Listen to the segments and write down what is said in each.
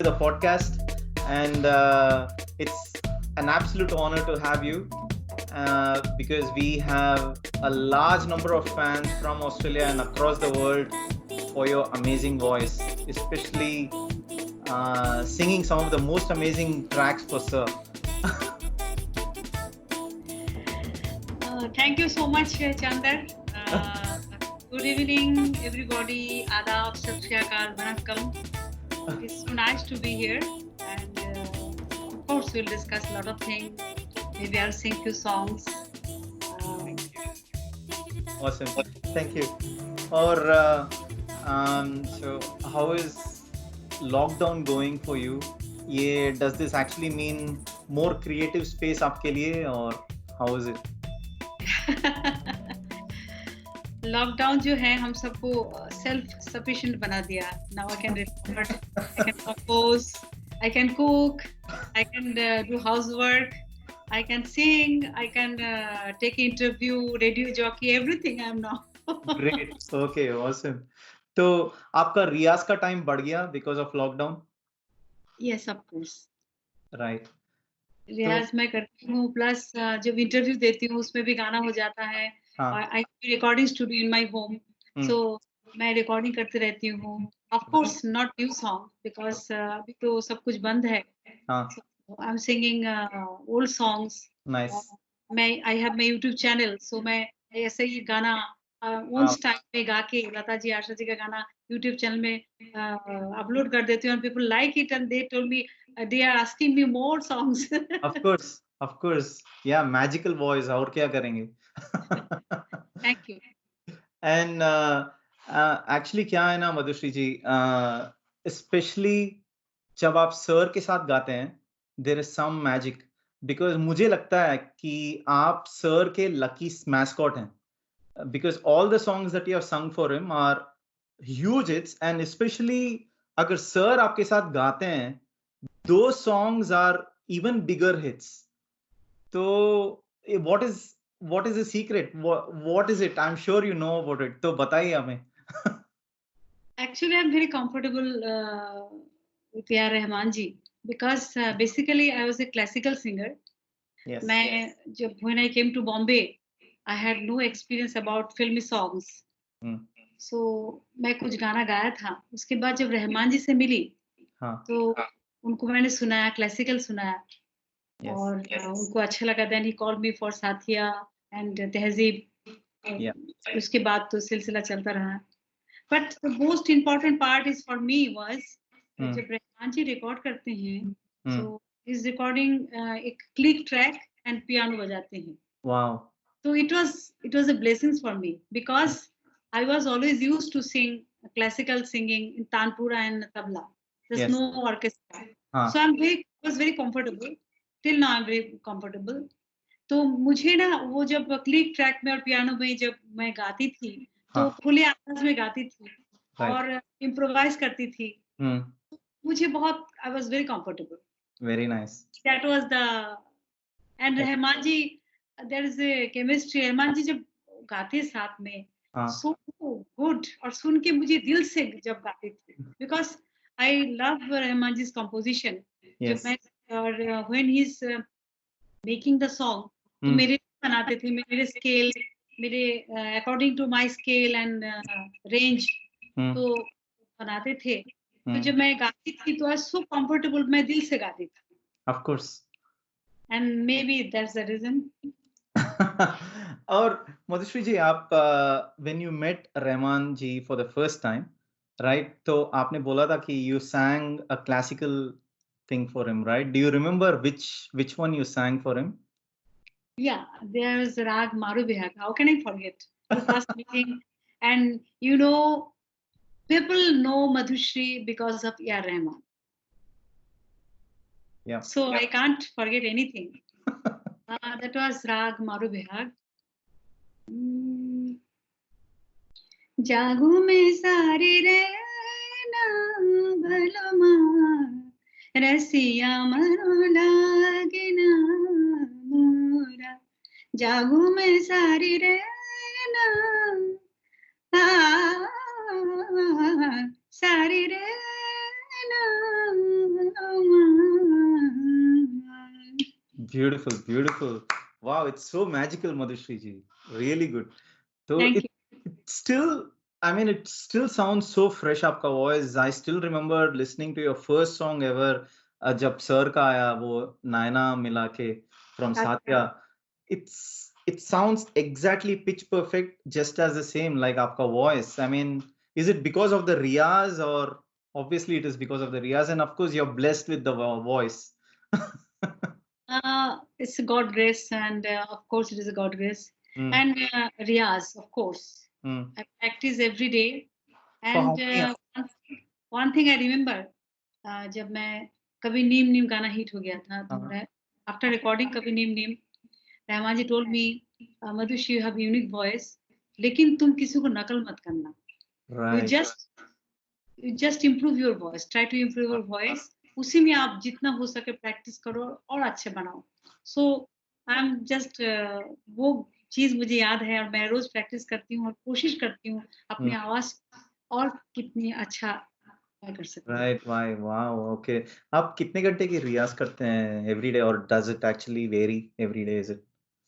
the podcast, and it's an absolute honor to have you because we have a large number of fans from Australia and across the world for your amazing voice, especially singing some of the most amazing tracks for Sir. Thank you so much, Chandar. Good evening, everybody. Adab, Sat Shri Akal, Vanakkam. It's so nice to be here, and of course, we'll discuss a lot of things. Maybe I'll sing few songs. Awesome, thank you. Or so, how is lockdown going for you? Does this actually mean more creative space आपके लिए, or how is it? Lockdown जो है हम सबको self sufficient बना दिया. Now I can record, I can compose, I can cook, I can do housework, I can sing, I can take interview, radio jockey, everything I am now. Great, okay, awesome. तो आपका रियाज का time बढ़ गया because of lockdown? Yes, of course. Right. रियाज मैं करती हूँ, प्लस जब इंटरव्यू देती हूँ उसमें भी गाना हो जाता है. I recording studio in my home, so मैं रिकॉर्डिंग करती रहती हूँ. Of course not new song because अभी तो सब कुछ बंद है. I am singing old songs. मैं I have my YouTube channel, so मैं ऐसे ही गाना ओन स्टाइल में गा के लता जी, आशा जी का गाना यूट्यूब चैनल में अपलोड कर देती हूँ. People like it and they told me they are asking me more songs. of course, yeah, magical voice, और क्या करेंगे. Thank you. And actually क्या है ना मधुश्री जी, especially जब आप सर के साथ गाते हैं, there is some magic, because मुझे लगता है कि आप सर के lucky mascot हैं, because all the songs that you have sung for him are huge hits, and especially अगर सर आपके साथ गाते हैं, those songs are even bigger hits. So what is the secret? What is it? I'm sure you know about it. तो बताइए हमें. Actually, I'm very comfortable with A.R. Rahman ji because basically I was a classical singer. Yes. When I came to Bombay, I had no experience about filmy songs. So मैं कुछ गाना गाया था. उसके बाद जब रहमान जी से मिली, तो उनको मैंने सुनाया, क्लासिकल सुनाया. और उनको अच्छा लगा. Then he called me for Saathiya and Tehzeeb. उसके बाद तो सिलसिला चलता रहा. But the most important part is for me was जब रहमान जी रिकॉर्ड करते हैं, सो इज रिकॉर्डिंग एक क्लिक ट्रैक एंड पियानो बजाते हैं. Wow. So it was a blessing for me because I was always used to sing classical singing in tanpura and tabla. There's no orchestra. So was very comfortable. Till now I'm very comfortable. तो मुझे ना वो जब click track में और piano में जब मैं गाती थी, तो खुले आवाज में गाती थी और इम्प्रोवाइज करती थी. मुझे बहुत I was very comfortable. Very nice. That was the and Rahman ji, there is a chemistry. Rahman जी जब गाते साथ में, so good, और सुन के मुझे दिल से जब गाते थे, because I love Rahman जी's composition. Yes. और when he's making the song, तो मेरे बनाते थे, मेरे स्केल, मेरे according to my scale and range, तो बनाते थे. तो जब मैं गाती थी तो I was so comfortable, मैं दिल से गाती थी. Of course. And maybe that's the reason. और मधुश्री जी, आप when you met Rahman ji for the first time, right? तो आपने बोला था कि you sang a classical thing for him, right? Do you remember which one you sang for him? Yeah, there's Rag Maru Bihag. How can I forget the first meeting? And you know, people know Madhushri because of A.R. Rahman. Yeah. So I can't forget anything. That was Rag Maru Bihag. जागू में सारी रहना भलमा, रसिया मनो लागना मोरा. जागू में सारी रहना, सारी रहना Beautiful, beautiful. Wow, it's so magical, Madhushri ji. Really good. So Thank you. it still, I mean, it still sounds so fresh, आपका voice. I still remember listening to your first song ever, जब sir का आया वो नायना मिला के from Satya. It sounds exactly pitch perfect, just as the same like आपका voice. I mean, is it because of the riyaz, or obviously it is because of the riyaz, and of course you're blessed with the voice. It's a God grace, and of course it is a God grace. And Riyaz, of course. I practice every day. And one thing I remember, जब मैं कभी नीम नीम गाना hit हो गया था, तो मैं after recording कभी नीम नीम, रहमान जी told me, Madhushri, you have unique voice, लेकिन तुम किसी को नकल मत करना. Right. You just improve your voice. Try to improve your voice. उसी में आप जितना हो सके प्रैक्टिस करो और अच्छे बनाओ. So I'm just वो चीज मुझे याद है और मैं रोज प्रैक्टिस करती हूँ और कोशिश करती हूँ अपनी आवाज और कितनी अच्छा कर सकती हूँ. Right, why, wow, okay. आप कितने घंटे की रियाज करते हैं every day, or does it actually vary every day? Is it?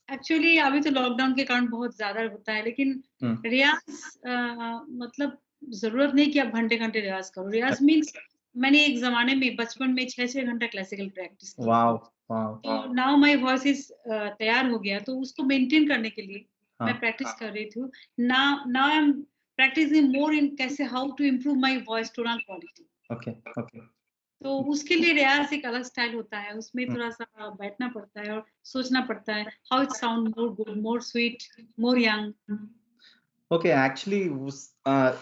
Actually अभी तो लॉकडाउन के कारण बहुत ज्यादा होता है, लेकिन रियाज मतलब जरूरत नहीं कि आप घंटे घंटे रियाज करो. रियाज मीन्स मैंने एक जमाने में बचपन में 6-6 घंटा क्लासिकल प्रैक्टिस की. Wow, wow. तो नाउ माय वॉइस इज तैयार हो गया, तो उसको मेंटेन करने के लिए मैं प्रैक्टिस कर रही थी. Now I am practicing more in कैसे how to improve my voice tonal quality. Okay, okay. तो उसके लिए रियाज एक अलग स्टाइल होता है, उसमें थोड़ा-सा बैठना पड़ता है और सोचना पड़ता है, how it sound more good, more sweet, more young. Okay, actually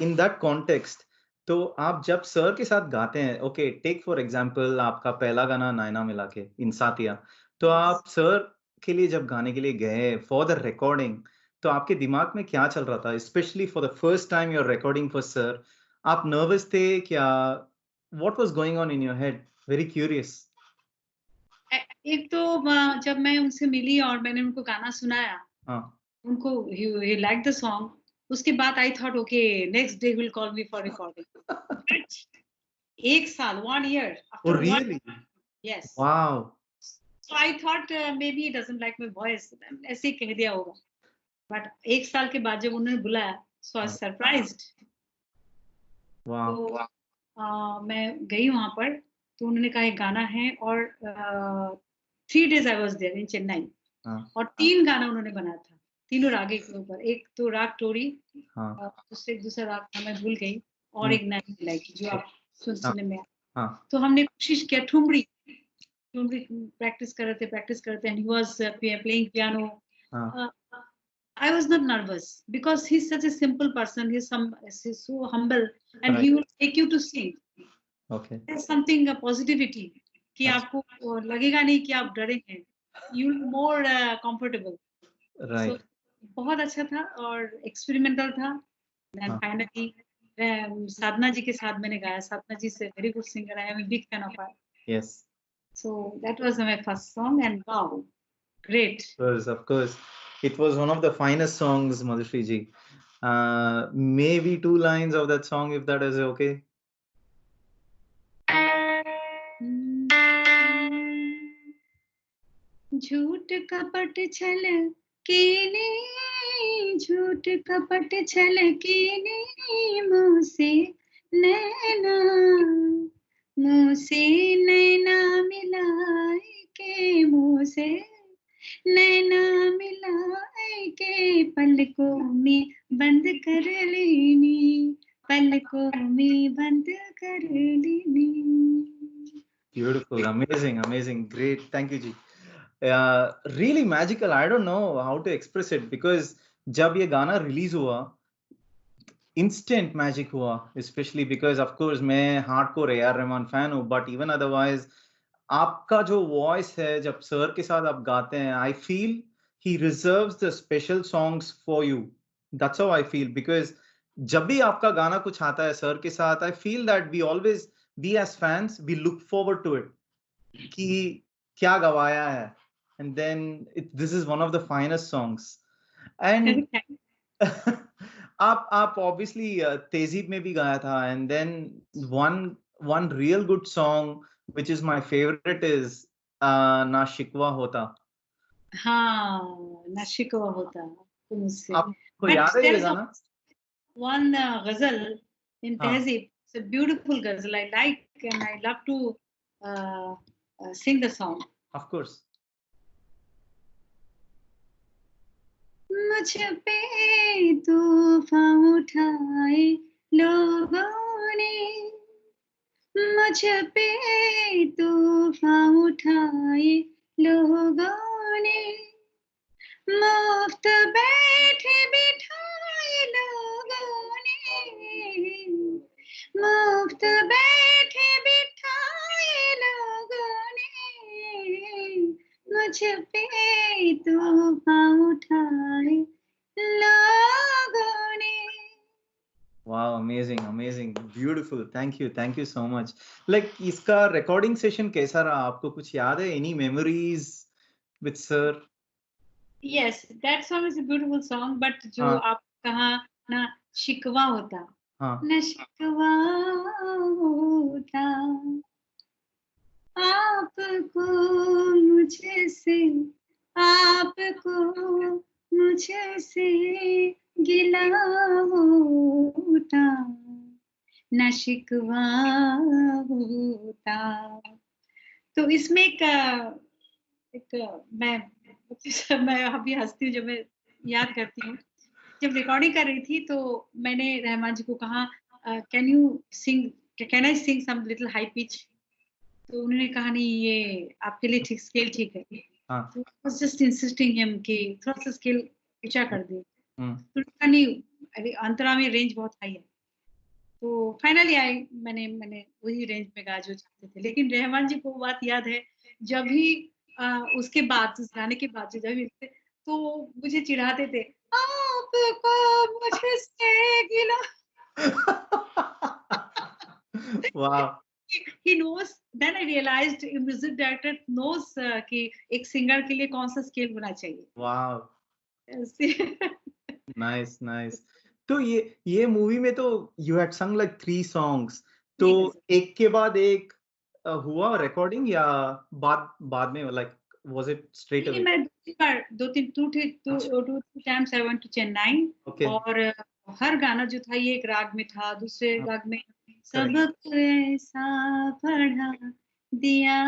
in that context, तो आप जब सर के साथ गाते हैं, ओके, टेक फॉर एग्जांपल आपका पहला गाना नायना मिला के इन साथिया, तो आप सर के लिए जब गाने के लिए गए फॉर द रिकॉर्डिंग, तो आपके दिमाग में क्या चल रहा था, specially for the first time you are recording for sir? आप नर्वस थे क्या? What was going on in your head? Very curious. एक तो जब मैं उनसे मिली और मैंने उनको गाना सुनाया, उनको ही लाइक द सॉन्ग. उसके बाद I thought okay next day will call me for recording. एक साल, 1 year. Oh, really? Yes. Wow. So I thought maybe he doesn't like my voice. ऐसे ही कह दिया होगा. But एक साल के बाद जब उन्होंने बुलाया, so I was surprised. Wow. तो मैं गई वहाँ पर, तो उन्होंने कहा एक गाना है और 3 days I was there in Chennai. और 3 गाना उन्होंने बनाया था, तीनों रागे के ऊपर. एक तो राग टोरी, दूसरा राग था मैं भूल गई, और एक नैना मिलाई की जो आप सुनने में आया. तो हमने कोशिश किया, ठुमरी प्रैक्टिस कर रहे थे, and he was playing piano. I was not nervous because he's such a simple person. He's so humble, and he will take you to sing. Okay. There's something positivity कि आपको लगेगा नहीं कि आप डरे हैं. You'll be more comfortable. Right. So बहुत अच्छा था और एक्सपेरिमेंटल था. Then finally साधना जी के साथ मैंने गाया. साधना जी से very good singer. I am a big fan of her. Yes. So that was my first song, and wow, great. Of course. It was one of the finest songs, Madhushri ji. Maybe 2 lines of that song, if that is okay. झूठ कपट छल कीने, झूठ कपट छल कीने, मुँह से नैना मिलाए के, मुँह से नैना मिलाए के, पलकों में बंद कर लेनी, पलकों में बंद कर लेनी. Beautiful, amazing, great. Thank you, ji. Really magical. I don't know how to express it because जब ये गाना रिलीज हुआ, instant magic हुआ, especially because of course मैं hardcore AR रहमान fan हूँ, but even otherwise आपका जो voice है जब सर के साथ आप गाते हैं, I feel he reserves the special songs for you. That's how I feel because जब भी आपका गाना कुछ आता है सर के साथ, I feel that we as fans, we look forward to it कि क्या गवाया है, and then this is one of the finest songs. And आप obviously तेजीब में भी गाया था, and then one real good song which is my favorite is ना शिकवा होता। हाँ, ना शिकवा होता तुमसे। आपको But याद है ये there's गाना? one ghazal in हाँ, Tehzeeb. It's a beautiful ghazal. I like and I love to uh, sing the song. Of course. मुझ पे तूफान उठाए लोगों ने, मुझ पे तूफान उठाए लोगों ने, मुफ्त बैठे बिठाए लोगों ने, मुफ्त बैठे बिठाए लोगों ने, मुझ पे तूफान उठाए लोगों ने। Wow, amazing, amazing, beautiful. Thank you so much. Like इसका रिकॉर्डिंग सेशन कैसा रहा? आपको कुछ याद है? Any memories with sir? Yes, that song is a beautiful song, but जो हाँ, आप कहा ना शिकवा होता, हाँ, न शिकवा होता आपको मुझसे, आपको मुझसे गिला होता, न शिकवा होता। तो इसमें मैं अभी हँसती हूँ जब मैं याद करती हूँ। जब रिकॉर्डिंग कर रही थी तो मैंने रहमान जी को कहा can you sing can I sing some little high pitch? तो उन्होंने कहा नहीं ये आपके लिए ठीक स्केल ठीक है। हाँ, तो I was just insisting him कि थोड़ा-सा स्केल ऊँचा कर दे। हुँ, तो उन्होंने कहा नहीं अरे अंतरा में रेंज बहुत हाई है। तो फाइनली मैंने वही रेंज में गाया जो चाहते थे। लेकिन रहमान जी को वो बात याद है जब भी अ, उसके बाद उस गाने के बाद जब भी मिलते तो मुझे चिढ़ाते थे, आपको मुझसे गिला। वाह! He knows then I realized music director knows कि एक सिंगर के लिए कौन-सा स्केल होना चाहिए। वाह! ऐसे नाइस, नाइस। तो ये मूवी में तो यू हैड सung लाइक 3 सॉन्ग्स, तो जी, गज़ल। एक के बाद एक हुआ रिकॉर्डिंग या बाद बाद में लाइक वाज़ इट स्ट्रेट नहीं, अवे? मैं 2-3 बार 2-3 अच्छा, 2-3 times I went to Chennai okay, और हर गाना जो था ये एक राग में था, दूसरे हाँ, राग में करेक्ट। सबक ऐसा पढ़ा दिया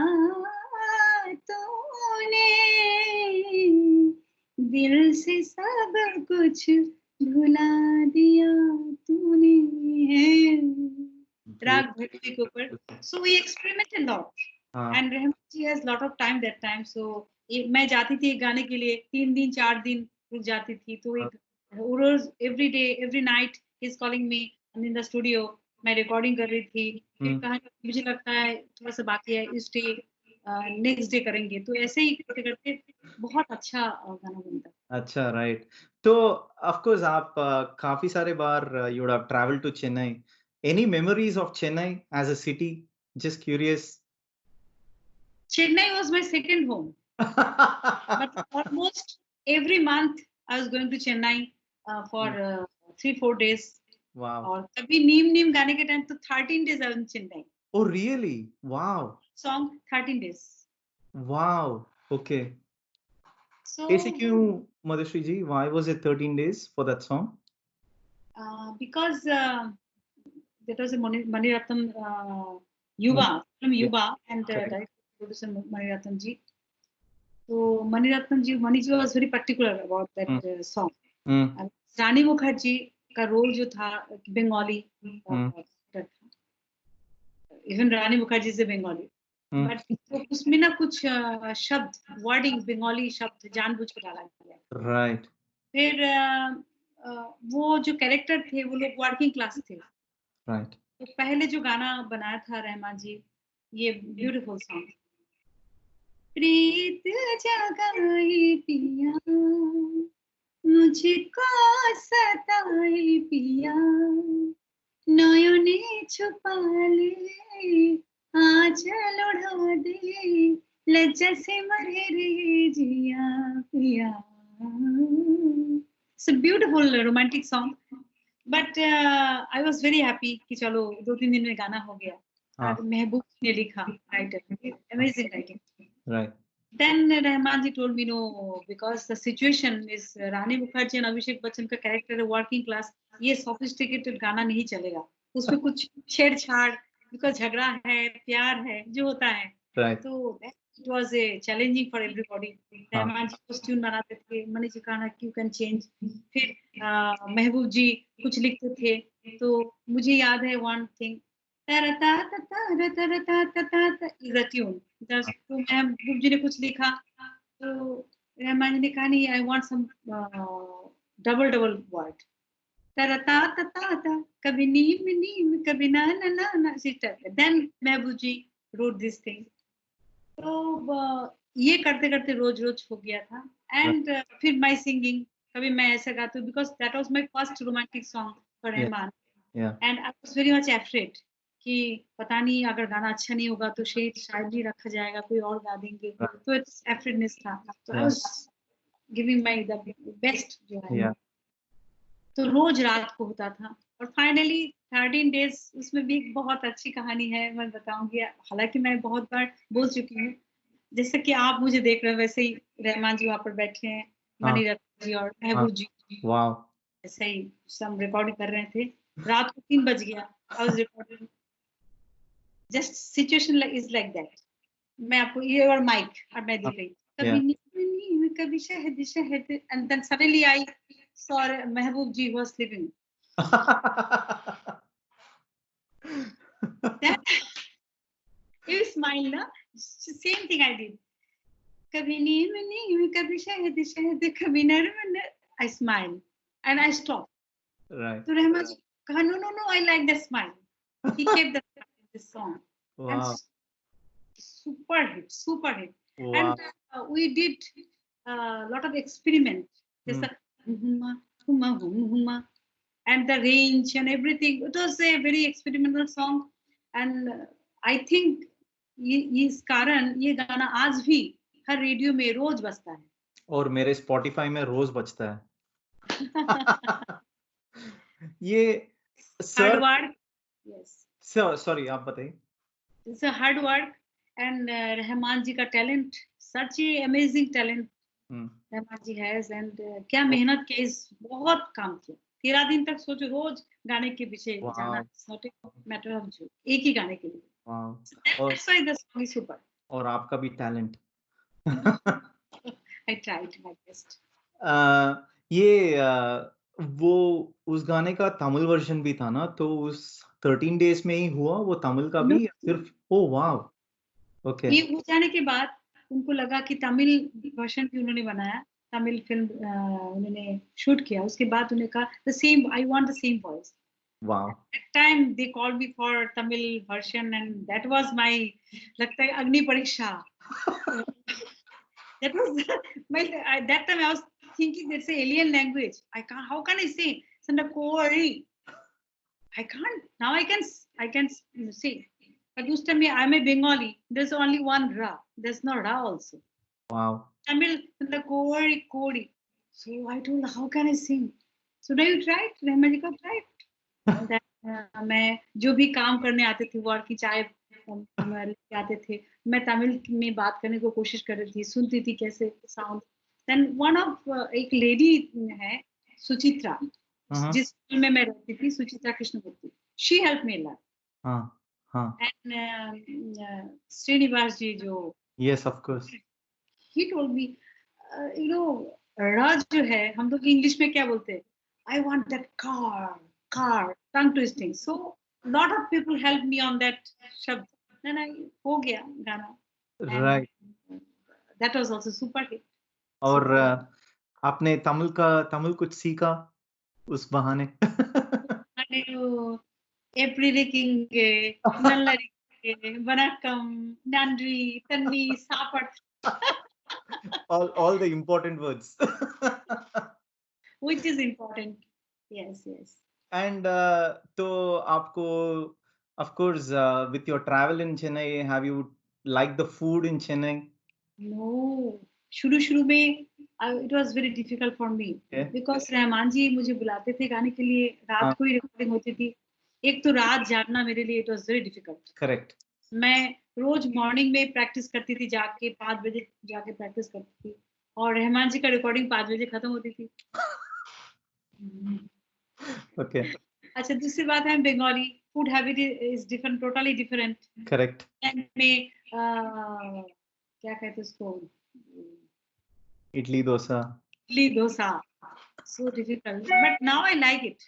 तूने, दिल से सब कुछ भुला दिया तूने है। राग भैरवी के ऊपर। Beautiful. So we experimented lot हाँ, and Rahman ji has lot of time that time so ये मैं जाती थी एक गाने के लिए 3 दिन 4 दिन रुक जाती थी। तो हाँ, एक रोज़ every day every night he is calling me in the studio मैं रिकॉर्डिंग कर रही थी। फिर हुँ, कहा मुझे लगता है थोड़ा-सा बाकी है इस डे नेक्स्ट डे करेंगे। तो ऐसे ही करते-करते बहुत अच्छा गाना बनता। अच्छा, राइट। तो ऑफ कोर्स आप काफ़ी सारे बार you would have travelled to Chennai. Any memories of Chennai as a city? Just curious. Chennai was my second home. But almost every month I was going to Chennai for hmm, 3-4 days wow! और कभी नीम-नीम गाने के time तो 13 days I was in Chennai. Oh really? Wow! Song 13 days. Wow! Okay. ऐसे So क्यों Madhushri ji? Why was it 13 days for that song? because that was a Mani Ratnam Yuva from okay, Yuva and correct. director producer Mani Ratnam ji. So Mani Ratnam ji, Mani ji was very particular about that hmm, song. हुँ, रानी मुखर्जी का role जो था बंगाली हुँ, actor था। Even रानी मुखर्जी से बंगाली हुँ, but तो उसमें ना कुछ शब्द वर्डिंग बंगाली शब्द जानबूझ के डाला गया। राइट, फिर वो जो कैरेक्टर थे वो लोग वर्किंग क्लास थे। राइट। तो पहले जो गाना बनाया था रहमान जी, ये ब्यूटीफुल सॉन्ग प्रीत जगाए पिया मुझको सताए पिया नयने छुपा ले आंचल ओढ़ा दे लज्जा से मरे रे जिया पिया। It's a beautiful romantic song but I was very happy कि चलो 2-3 दिन में गाना हो गया हाँ, और महबूब ने लिखा writer amazing writing. Right. Then Rahman ji told me no, because the situation is Rani Mukherjee and Abhishek Bachchan का character है working class, ये sophisticated गाना नहीं चलेगा, उसमें कुछ छेड़छाड़, because झगड़ा है, प्यार है, जो होता है, Right. तो it was a challenging for everybody. Rahman जी कुछ ट्यून बनाते थे, मनी जी कहना you can change, फिर महबूब जी कुछ लिखते थे, तो मुझे याद है one thing, is a tune. तो महबूब जी ने कुछ लिखा, तो रहमान जी ने कहा नहीं, I want some double word. कभी नीम कभी ना sister. Then Mehboob ji wrote this thing. तो ये करते करते रोज हो गया था. And फिर my singing, कभी मैं ऐसा गाती हूँ, because that was my first romantic song for Rahman. And I was very much afraid कि पता नहीं अगर गाना अच्छा नहीं होगा तो शायद नहीं रखा जाएगा, कोई और गा देंगे, तो it's afraidness था. तो I was giving my the best जो है, तो रोज रात को होता था. और फाइनली 13 days, उसमें भी एक बहुत अच्छी कहानी है, मैं बताऊंगी. हालांकि मैं बहुत बार बोल चुकी हूँ, जैसे कि आप मुझे देख रहे हैं वैसे ही रहमान जी वहाँ पर बैठे हैं, मणिरत्न जी और महबूब जी, ऐसे ही हम रिकॉर्डिंग कर रहे थे. रात को 3 बज गया, I was recording. Just situation is like that. मैं आपको ये और माइक और मैं देख रही, कभी नीम कभी शहद, and then suddenly I saw Mehboob ji was sleeping. You smile, na? Same thing I did. कभी नीम कभी शहद कभी नरम, I smile and I stop. Right. तो रहमान जी कहा no, I like that smile. He kept the song. Wow. And super hit. Wow. And we did a lot of experiment. Just huma, and the range and everything. It was a very experimental song. And I think इस कारण ये गाना आज भी हर radio में रोज बजता है. और मेरे Spotify में रोज बजता है. ये hard work. Yes. Sorry, आप बताइए. It's a hard work. And Rahman जी का talent, such a amazing talent Rahman ji has. And क्या मेहनत के, बहुत काम किया. 13 दिन तक सोचो, रोज गाने के पीछे जाना. It's not a matter of joke. एक ही गाने के लिए. That's why the song is super. और आपका भी talent. I tried my best. ये वो उस गाने का तमिल वर्जन भी था ना, तो उस 13 डेज में ही हुआ वो तमिल का भी, सिर्फ? Oh wow, okay. ये हो जाने के बाद उनको लगा कि तमिल वर्जन भी उन्होंने बनाया, तमिल फिल्म उन्होंने शूट किया, उसके बाद उन्होंने कहा the same, I want the same voice. Wow. At that time they called me for Tamil version, and that was my, लगता है, अग्नि परीक्षा. That was my, that time I was thinking that's an alien language. How can I say Sandakori? I can't. Now I can say. But this time I'm a Bengali. There's only one Ra. There's no Ra also. Wow. Tamil Kori. So I told her, how can I sing? So now you tried? Rahman ji ko tried. मैं जो भी काम करने आते थे, वो की चाय लेके आते थे, मैं तमिल में बात करने को कोशिश कर रही थी, सुनती थी कैसे साउंड. देन वन ऑफ एक लेडी है सुचित्रा, जिस स्कूल में मैं रहती थी, Suchitra Krishnamurthy, she help me lot. And Srinivas ji जो, yes of course, he told me, you know, Raj जो है, हम लोग इंग्लिश में क्या बोलते हैं, I want that car, tongue twisting. So lot of people helped me on that shabd. Then I ho gaya gana. Right. That was also super hit. और आपने तमिल कुछ सीखा उस बहाने? एप्रिलिकिंगे, नल्लरिके, Vanakkam, नंद्री, Tanvi, सापट. all the important words. Which is important. Yes. And तो आपको, of course, with your travel in Chennai, have you liked the food in Chennai? No, शुरू में it was very difficult for me, because Rahman जी मुझे बुलाते थे गाने के लिए, रात को ही रिकॉर्डिंग होती थी. एक तो रात जागना मेरे लिए, it was very difficult. Correct. मैं रोज मॉर्निंग में प्रैक्टिस करती थी, जाके 5 बजे जाके प्रैक्टिस करती थी और रहमान जी का रिकॉर्डिंग 5 बजे खत्म होती थी। ओके, अच्छा, दूसरी बात है Bengali, food habit is different, totally different. Correct. में क्या कहते हैं उसको, idli dosa. Idli dosa, so difficult, but now I like it.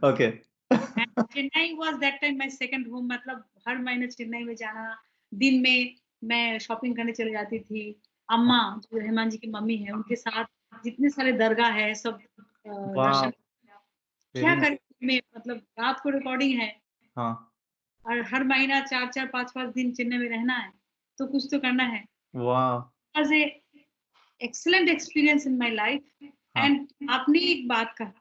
Okay. And Chennai was that time my second home, मतलब हर महीने चेन्नई में जाना, दिन में मैं शॉपिंग करने चली जाती थी। अम्मा जो रहमान जी की मम्मी है, उनके साथ जितने सारे दरगाह है सब वाह, दर्शन। क्या वेरी नाइस। करें में, मतलब रात को रिकॉर्डिंग है हाँ, और हर महीना 4-4 5-5 दिन चेन्नई में रहना है, तो कुछ तो करना है। वाह। was a excellent experience in my life. हाँ, And आपने एक बात कहा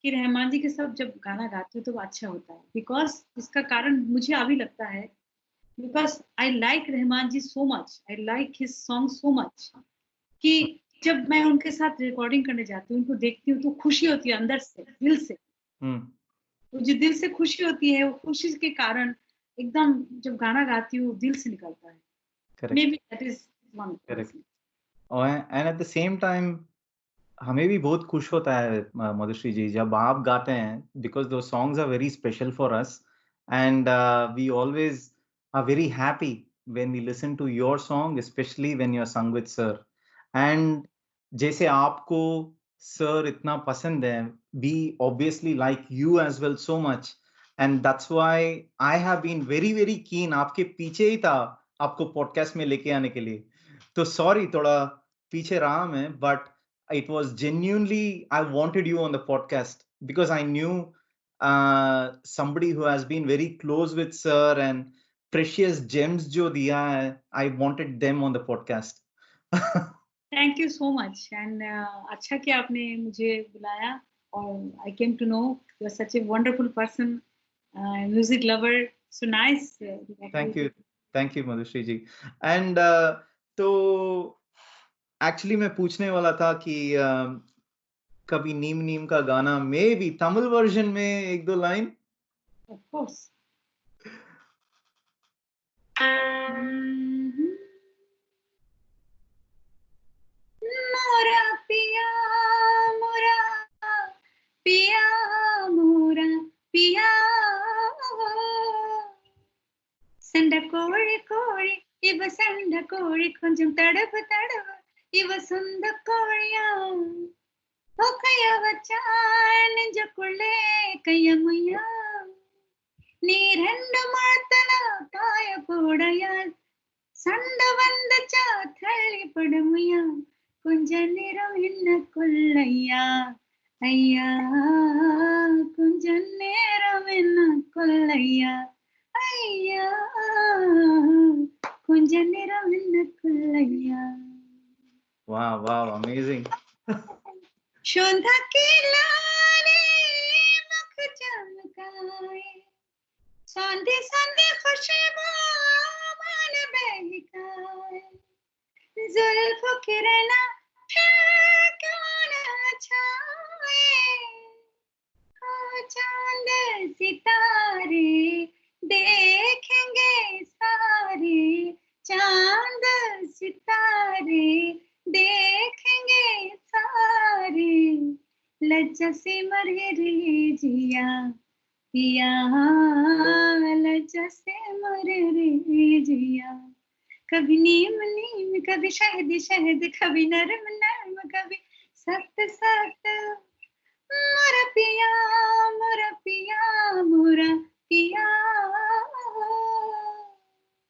कि रहमान जी के साथ जब गाना गाते हो तो वो अच्छा होता है, बिकॉज इसका कारण मुझे अभी लगता है, because I like Rahman ji so much, I like his song so much, कि जब मैं उनके साथ रिकॉर्डिंग करने जाती हूँ, उनको देखती हूँ तो खुशी होती है अंदर से, दिल से। तो जो दिल से खुशी होती है, वो खुशी के कारण एकदम जब गाना गाती हूँ दिल से निकलता है। May correct, be that is one correct. और and at the same time हमें भी बहुत खुश होता है मधुश्री जी जब आप गाते हैं, because those songs are very special for us and we always are very happy when we listen to your song, specially when you are sung with sir. And जैसे आपको सर इतना पसंद है, we obviously like you as well so much, and that's why I have been very very keen, आपके पीछे ही था आपको podcast में लेके आने के लिए। तो सॉरी थोड़ा पीछे रहा मैं, but it was genuinely I wanted you on the podcast because I knew somebody who has been very close with sir and precious gems jo diya hai, I wanted them on the podcast. Thank you so much and अच्छा कि आपने मुझे बुलाया और I came to know you are such a wonderful person, music lover, so nice. Thank you Madhushri ji. And तो actually मैं पूछने वाला था कि कभी नीम नीम का गाना में भी तमिल वर्जन में एक दो लाइन। Of course. मोरा पिया, मोरा पिया, मोरा पिया, சண்டை கோழி கோழி இவ சண்டை கோழி கொஞ்சம் தடவு தடவு இவ சொந்த கோழியா கைய வச்சா நெஞ்சுக்குள்ளே கையமுய்யா நீ ரெண்டு மாத்தனா காய போடையால் சண்டை வந்துச்சா தள்ளிப்படுமையா கொஞ்ச நேரம் என்ன கொள்ளையா ஐயா கொஞ்ச நேரம் என்ன கொள்ளையா ஐயா கொஞ்ச நேரம் என்ன கொள்ளையா। वाह वाह, अमेजिंग। সন্ধ্যা কি লালে মুখ চমকাए সন্ধে সন্ধে खुशबू मन बहकाए जुल्फ किरणा फिर क्यों न छाए चांद सितारे देखेंगे सारे चांद सितारे देखेंगे सारे लज्जा से मरे रे जिया पिया लज्जा से मरे रे जिया कभी नीम नीम कभी शहद शहद कभी नरम नरम कभी सख्त सख्त मोरा पिया मोरा पिया मोरा पिया।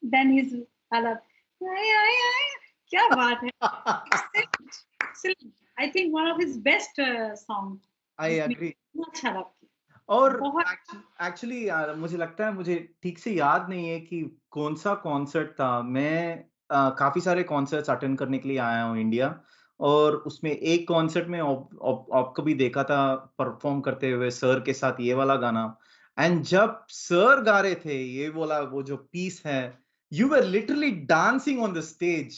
Then his alap, क्या बात है। I think one of his best song. I agree. अच्छा लगा। और एक्चुअली मुझे लगता है, मुझे ठीक से याद नहीं है कि कौन सा कॉन्सर्ट था। मैं काफी सारे कॉन्सर्ट्स अटेंड करने के लिए आया हूँ इंडिया, और उसमें एक कॉन्सर्ट में आपको भी देखा था परफॉर्म करते हुए सर के साथ ये वाला गाना। एंड जब सर गा रहे थे ये बोला, वो जो पीस है, you were literally dancing on the stage.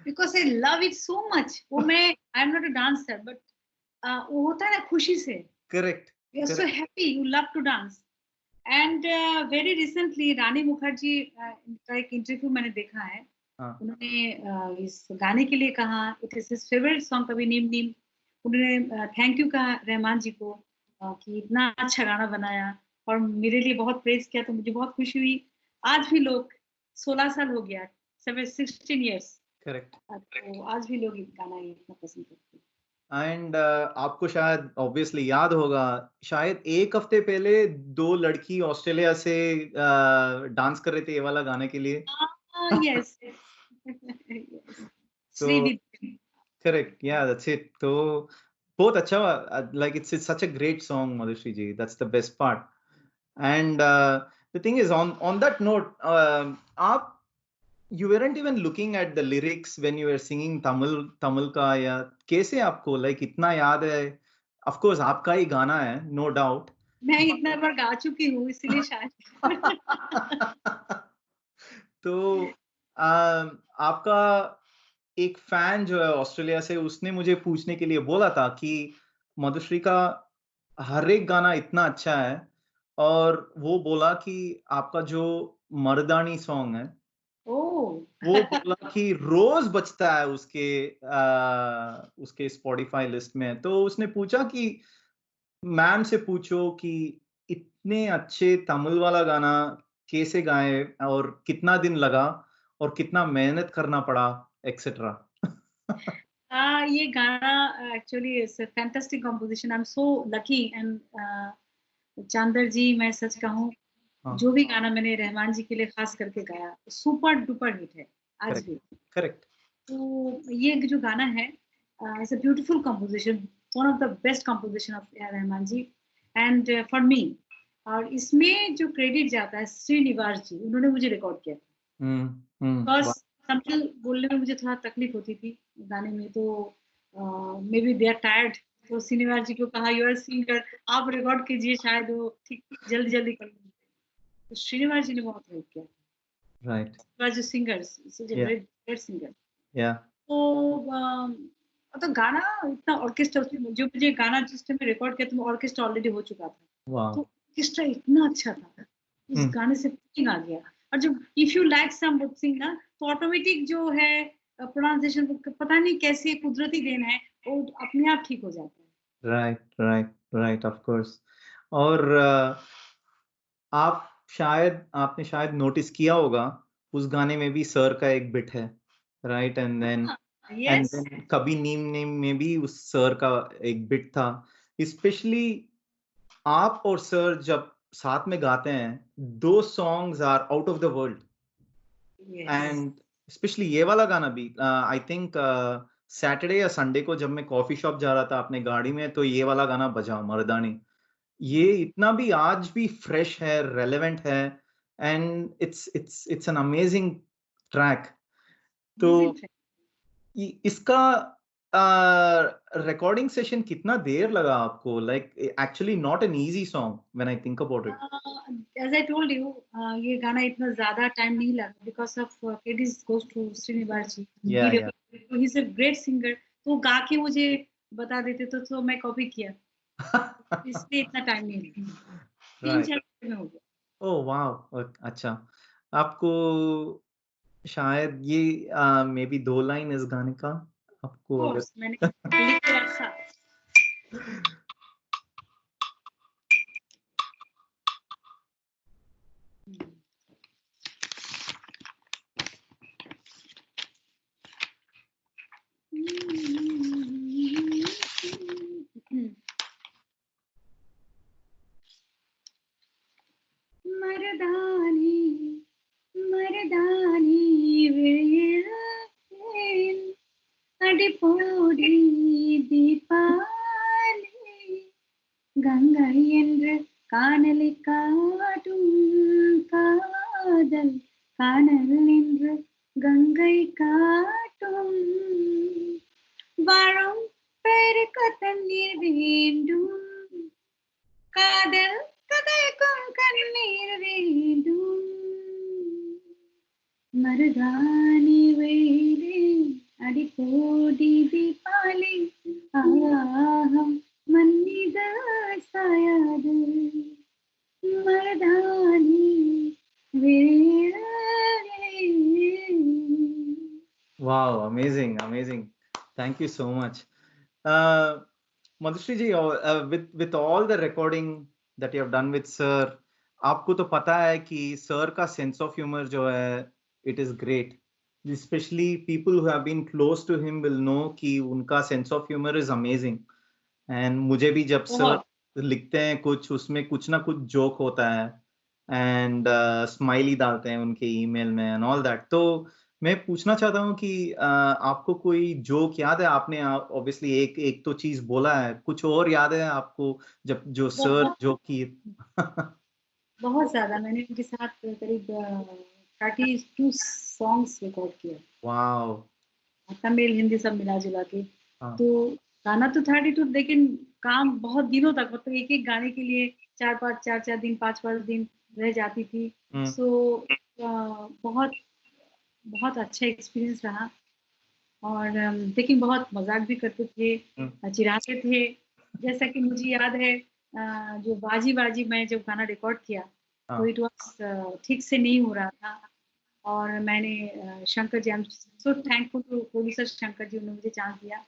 Because I love it so much. वो मैं I am not a dancer, but वो होता है ना खुशी से। Correct. You are so happy, you love to dance. And very recently Rani Mukherjee का एक इंटरव्यू मैंने देखा है. उन्होंने इस गाने के लिए कहा it is his favourite song कभी नीम नीम. उन्होंने थैंक यू कहा रहमान जी को कि इतना अच्छा गाना बनाया और मेरे लिए बहुत प्रेज किया, तो मुझे बहुत खुशी हुई. आज भी लोग 16 साल हो गया, 16 years. करेक्ट. तो आज भी लोग गाना इतना पसंद करते हैं. एंड आपको शायद ऑब्वियसली याद होगा, शायद एक हफ्ते पहले 2 लड़की ऑस्ट्रेलिया से डांस कर रहे थे ये वाला गाने के लिए. यस. तो Shrividya. Correct, yeah that's it. तो बहुत अच्छा, like it's such a great song Madhushri ji, that's the best part. And the thing is on that note, आप you weren't even looking at the lyrics when you were singing Tamil का, या कैसे आपको like इतना याद है? ऑफ कोर्स आपका ही गाना है, नो डाउट. मैं इतना बार गा चुकी हूँ इसीलिए शायद. तो आपका एक फैन जो है ऑस्ट्रेलिया से, उसने मुझे पूछने के लिए बोला था कि मधुश्री का हर एक गाना इतना अच्छा है, और वो बोला कि आपका जो मर्दानी सॉन्ग है, वो बोला कि रोज बजता है उसके स्पॉटिफाई लिस्ट में. तो उसने पूछा कि मैम से पूछो कि इतने अच्छे तमिल वाला गाना कैसे गाए, और कितना दिन लगा, और कितना मेहनत करना पड़ा, एक्सेट्रा. ये गाना actually it's a fantastic composition. I am so lucky. And Chandar ji, मैं सच कहूँ, जो भी गाना मैंने रहमान जी के लिए खास करके गाया सुपर डुपर हिट है आज भी. करेक्ट. तो ये जो गाना है it's a beautiful composition, one of the best composition of Rahman ji and for me. और इसमें जो क्रेडिट जाता है श्रीनिवास जी, उन्होंने मुझे रिकॉर्ड किया था. बिकॉज तमिल बोलने में मुझे थोड़ा तकलीफ होती थी गाने में, तो maybe they are tired. तो श्रीनिवास जी को कहा यू आर सिंगर, आप रिकॉर्ड कीजिए, शायद वो ठीक जल्दी जल्दी कर लेंगे. तो श्रीनिवास जी ने बहुत हेल्प किया. Right. was a singer, such a great singer. Yeah. तो गाना इतना ऑर्केस्ट्रा, जो मुझे गाना जिस टाइम रिकॉर्ड किया तो ऑर्केस्ट्रा ऑलरेडी हो चुका था. तो ऑर्केस्ट्रा इतना अच्छा था, उस गाने से फीलिंग आ गया. और जब इफ यू लाइक समथिंग ना, तो ऑटोमेटिक जो है प्रोनाउंसिएशन पता नहीं कैसे कुदरती देन है, वो अपने आप ठीक हो जाता है. Right, of course. और आपने शायद नोटिस किया होगा, उस गाने में भी सर का एक बिट है, राइट? एंड देन कभी नीम नीम में भी उस सर का एक बिट था. स्पेशली आप और सर जब साथ में गाते हैं, those songs are out of the world. And specially ये वाला गाना भी, आई थिंक सैटरडे या संडे को जब मैं कॉफी शॉप जा रहा था अपने गाड़ी में, तो ये वाला गाना बजा, मर्दानी. ये इतना भी आज भी फ्रेश है, रेलेवेंट है, and it's an amazing track. तो इसका रिकॉर्डिंग सेशन कितना देर लगा आपको? Like actually not an easy song when I think about it. As I told you, ये गाना इतना ज्यादा टाइम नहीं लगा because of credit goes to Srinivas ji. He is a great singer. तो गा के मुझे बता देते तो मैं कॉपी किया. इसलिए इतना टाइम नहीं लगा. 3-4 में हो गया. ओह वाओ, अच्छा. आपको शायद ये मे बी 2 लाइन इस गाने का आपको अगर मैंने लिख के रखा. मर्दानी मर्दानी அடிப்போடி தீபாவளி கங்கை என்று காணலை காட்டும் காதல் காணல் என்று கங்கை காட்டும் வாழும் பெருக்க தண்ணீர் வேண்டும் காதல் கதைக்கும் கண்ணீர் வேண்டும் மருதாணி வேலே அடிப்போடி தீபாவளி ஆகம் மன்னித சாயாது मर्दानी Wow, amazing, amazing. Thank you so much. Madhushri ji, with all the recording that you have done with sir, आपको तो पता है कि sir का sense of humor जो है, it is great. Especially people who have been close to him will know कि उनका sense of humor is amazing. And मुझे भी जब sir लिखते हैं कुछ, उसमें कुछ ना कुछ joke होता है and smiley डालते हैं उनके email में and all that. तो मैं पूछना चाहता हूँ कि आपको कोई जोक याद है? आपने ऑब्वियसली एक तो चीज बोला है, कुछ और याद है आपको जब जो सर जोक की? बहुत ज्यादा। मैंने उनके साथ करीब 32 सॉन्ग्स रिकॉर्ड किए। वाओ! तमिल हिंदी सब मिला जुला के। तो गाना तो 32, लेकिन काम बहुत दिनों तक, मतलब एक एक गाने के लिए 4 दिन 5 दिन रह जाती थी। सो बहुत बहुत अच्छा एक्सपीरियंस रहा। और लेकिन बहुत मजाक भी करते थे, चिढ़ाते थे। जैसा कि मुझे याद है जो बाजी बाजी मैं जब गाना रिकॉर्ड किया तो इट वाज ठीक से नहीं हो रहा था। और मैंने Shankar ji, I am so thankful to producer Shankar ji, उन्होंने मुझे चांस दिया।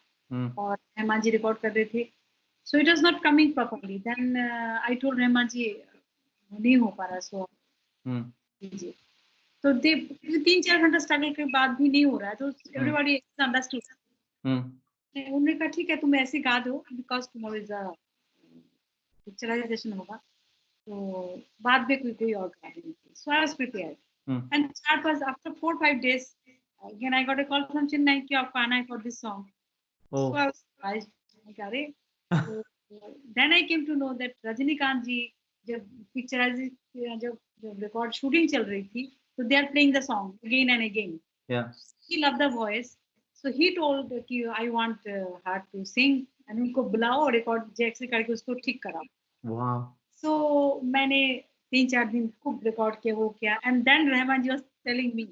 और रहमान जी रिकॉर्ड कर रहे थे, so it was not coming properly. Then I told Rahman ji नहीं हो पा रहा। सो जी, तो 3-4 घंटा स्ट्रगल के बाद भी नहीं हो रहा है, तो एवरीबॉडी अंडरस्टूड। उन्होंने कहा ठीक है तुम ऐसे गा दो, because tomorrow is a picturisation होगा, तो बाद में कोई और गा देंगे। So I was prepared and that was after 4-5 days again I got a call from Chennai कि आपको आना है for this song. So I was surprised. अरे then I came to know that Rajinikanth जी जब पिक्चराइजेशन जब रिकॉर्ड शूटिंग चल रही थी, so they are playing the song again and again. Yeah. He loved the voice, so he told कि I want her to sing and उनको बुलाओ और record Jack से करके उसको ठीक कराओ। Wow. So मैंने 3-4 दिन खूब रिकॉर्ड किया, वो किया, and then Rahman ji was telling me,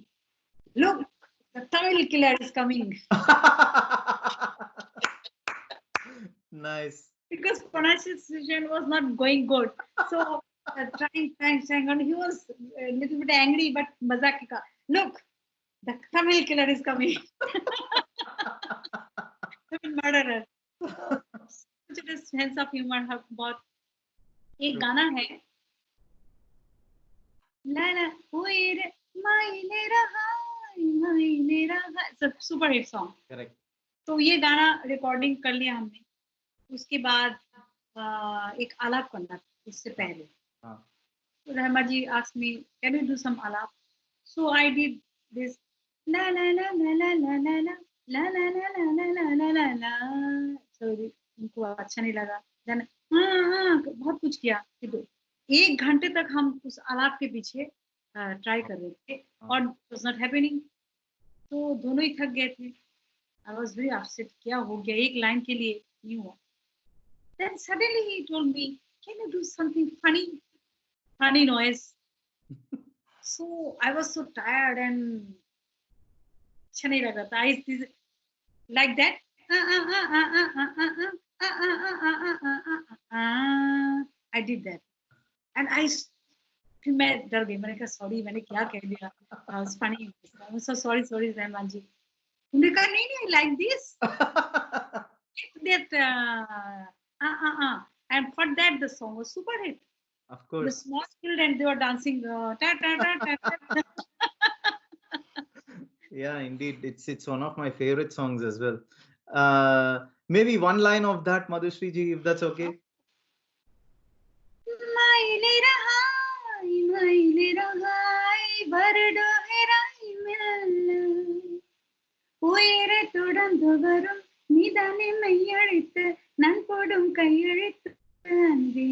look, the Tamil killer is coming. Nice. Because pronunciation was not going good, so trying, and he was a little bit angry, but मजाक का, look, the Tamil killer is coming. Murderer. मुझे this sense of humor है बहुत। एक गाना है लाला उइर मायने रहा, सब सुपर हिट सॉन्ग। करेक्ट। तो ये गाना रिकॉर्डिंग कर लिया हमने। उसके बाद एक आलाप करना इससे पहले। रहमा जी asked me, can you do some आलाप? So I did this la la la la la la la la la la la la la la la la। So उनको अच्छा नहीं लगा। then बहुत कुछ किया। 1 घंटे तक हम उस आलाप के पीछे ट्राई कर रहे थे और it was not happening। तो दोनों ही थक गए थे। I was very upset, क्या हो गया, एक लाइन के लिए नहीं हुआ। Then suddenly he told me, can you do something funny noise? So I was so tired and अच्छा नहीं लग रहा था। I like that I did that and I फिर मैं डर गई। मैंने कहा सॉरी, मैंने क्या कह दिया। I was funny, I'm so sorry Rahman जी। उन्होंने कहा नहीं I like this that and for that the song was super hit. Of course. The small children, they were dancing ta ta ta ta ta. Yeah, indeed, it's one of my favorite songs as well. Maybe one line of that, Madhushri ji, if that's okay. मायने रहाई बरडो हेराई मिलन உயிரை தொடர்ந்து வரும் நீதானே மெய்யழித்து நான் போடும் கையெழுத்து அன்பே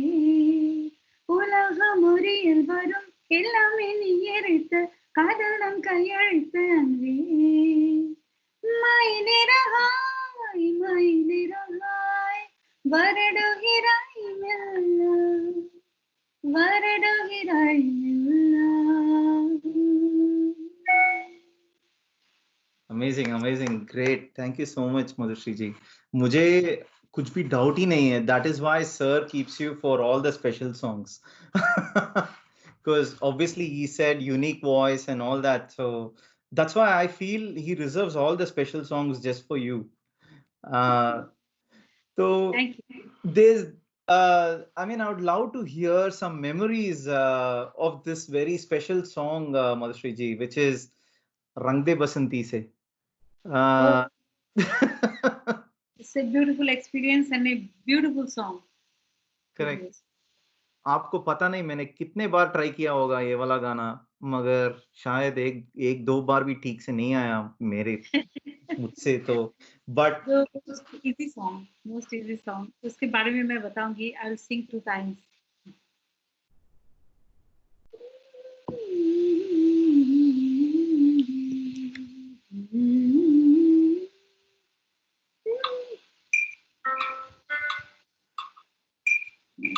உலகம் ஒரியில் வரும் எல்லாமே நீ எரித்து காதல் நம் கையெழுத்து அன்பே மாய் நிறகாய் வருடுகிறாய் மெல்ல வருடுகிறாய் மெல்ல। Amazing, amazing, great. Thank you so much, Madhushri ji. मुझे कुछ भी डाउट ही नहीं है. That is why sir keeps you for all the special songs. Because obviously he said unique voice and all that. So that's why I feel he reserves all the special songs just for you. So Thank you. there's I mean, I would love to hear some memories of this very special song, Madhushree ji, which is Rang De Basanti Se. Oh, it's a beautiful experience and a beautiful song. Correct. Yes. आपको पता नहीं मैंने कितने बार try किया होगा ये वाला गाना, मगर शायद एक एक दो बार भी ठीक से नहीं आया मेरे मुझसे तो. But So, most easy song. उसके बारे में मैं बताऊंगी. I'll sing 2 times.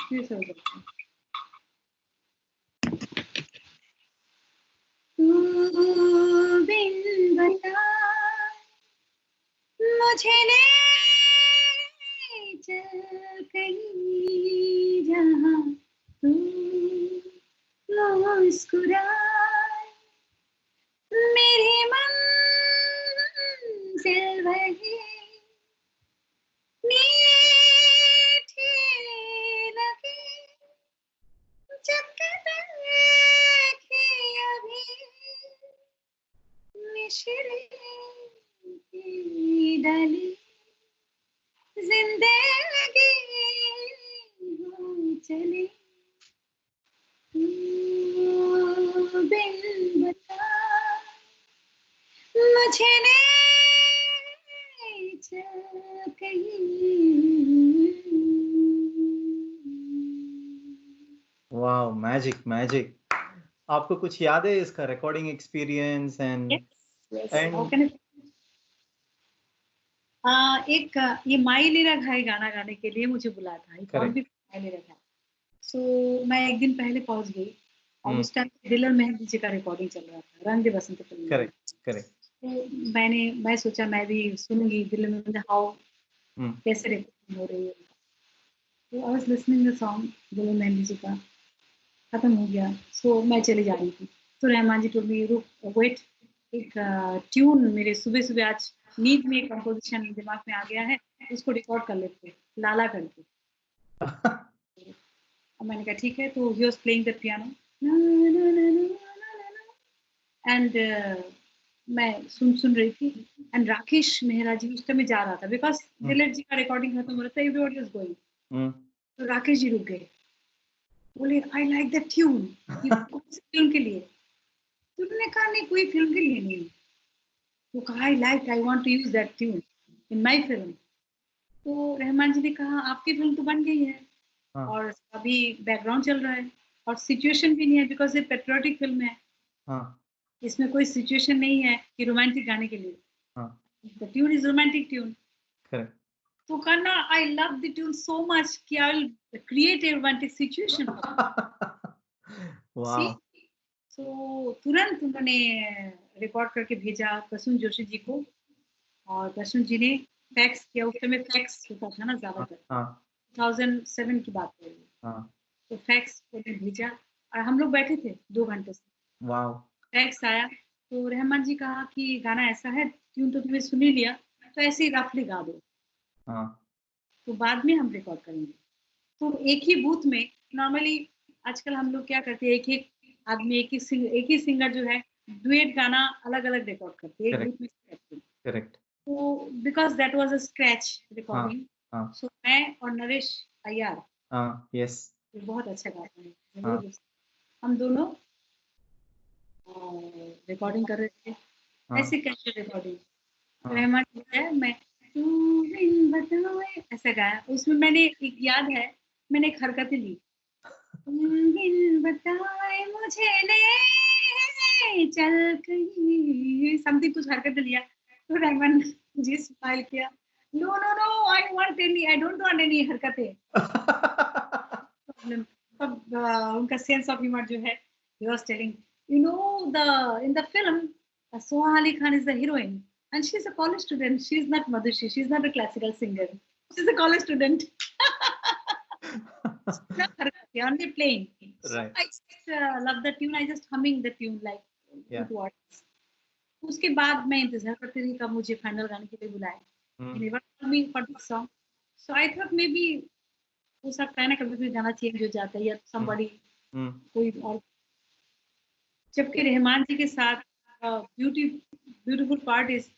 फिर से हो जाता है. तू बिन बता मुझे ले चल कहीं जहाँ तू मुस्कुराए मेरी मंजिल वही मीठी लगी जब देखी अभी मिश्री की डाली जिंदगी हो चली बिन बता मुझे ले चल कहीं. Wow, magic magic. आपको कुछ याद है इसका रिकॉर्डिंग एक्सपीरियंस एंड एक ये माई लीरा घाई गाना गाने के लिए मुझे बुलाया था. माई लीरा घाई. सो मैं एक दिन पहले पहुंच गई और उस टाइम दिल और मेहंदी जी का रिकॉर्डिंग चल रहा था रंग दे बसंत फिल्म. करेक्ट. तो मैं सोचा मैं भी सुनूंगी दिल में हाउ कैसे रिकॉर्डिंग हो रही है. तो I was listening the song दिल और मेहंदी जी का. खत्म हो गया. सो मैं चली जा रही थी तो रहमान जी टोल्ड मी रुक वेट एक ट्यून मेरे सुबह सुबह आज नींद में कंपोजिशन दिमाग में आ गया है उसको रिकॉर्ड कर लेते लाला करके. मैंने कहा ठीक है. तो he was playing the piano and मैं सुन रही थी एंड राकेश मेहरा जी उस टाइम जा रहा था बिकॉज दिलेर जी का रिकॉर्डिंग खत्म हो रहा था. Everybody was going. तो राकेश जी रुक गए. बोले I like that tune. Film के लिए. तो उन्होंने कहा नहीं कोई फिल्म के लिए नहीं. तो कहा I want to use that tune in my film. तो रहमान जी ने कहा आपकी फिल्म तो बन गई है और अभी बैकग्राउंड चल रहा है और सिचुएशन भी नहीं है बिकॉज ये पेट्रियोटिक फिल्म है. इसमें कोई सिचुएशन नहीं है कि रोमांटिक गाने के लिए. The tune is romantic tune. तो कहना I love the tune so much कि I will create a romantic situation. Wow. So तुरंत उन्होंने रिकॉर्ड करके भेजा प्रसून जोशी जी को और प्रसून जी ने फैक्स किया. उस समय फैक्स होता था ना ज्यादातर. 2007 की बात है. तो फैक्स उन्होंने भेजा और हम लोग बैठे थे 2 घंटे से. वाओ. फैक्स आया तो रहमान जी कहा कि गाना ऐसा है ट्यून तो तुम्हें सुन ही लिया तो ऐसे ही रफली गा दो. तो बाद में हम रिकॉर्ड करेंगे. तो एक ही बूथ में नॉर्मली आजकल हम लोग क्या करते हैं एक आदमी एक ही सिंगर जो है डुएट गाना अलग अलग रिकॉर्ड करते हैं एक बूथ में करते हैं. करेक्ट. तो because that was a scratch recording. So मैं और नरेश अय्यर यस बहुत अच्छा गाता है. हम दोनों रिकॉर्डिंग कर रहे थे. ऐसे कैसे रिकॉर्डिंग. रहमान जी है मैं तू बिन बताए ऐसा गाया. उसमें मैंने एक याद है मैंने एक हरकतें ली. बिन बताए मुझे ले चल कहीं समथिंग कुछ हरकतें लिया. तो रहमान जी स्माइल किया. No no no I don't want any हरकतें. तब उनका सेंस ऑफ ह्यूमर जो है he was telling in the film Soha Ali Khan is the heroine and she's a college student. She's not Madhushi. She's not a classical singer. she's a college student. Only playing. So Right. I just love the tune. I just humming the tune like Yeah. with words. उसके बाद मैं इंतजार करती रही कब मुझे final गाने के लिए बुलाए. He never told me for this song. So I thought maybe हो सकता है ना कभी भी गाना चेंज हो जाता है या somebody कोई और. जबकि रहमान जी के साथ ब्यूटीफुल पार्ट इज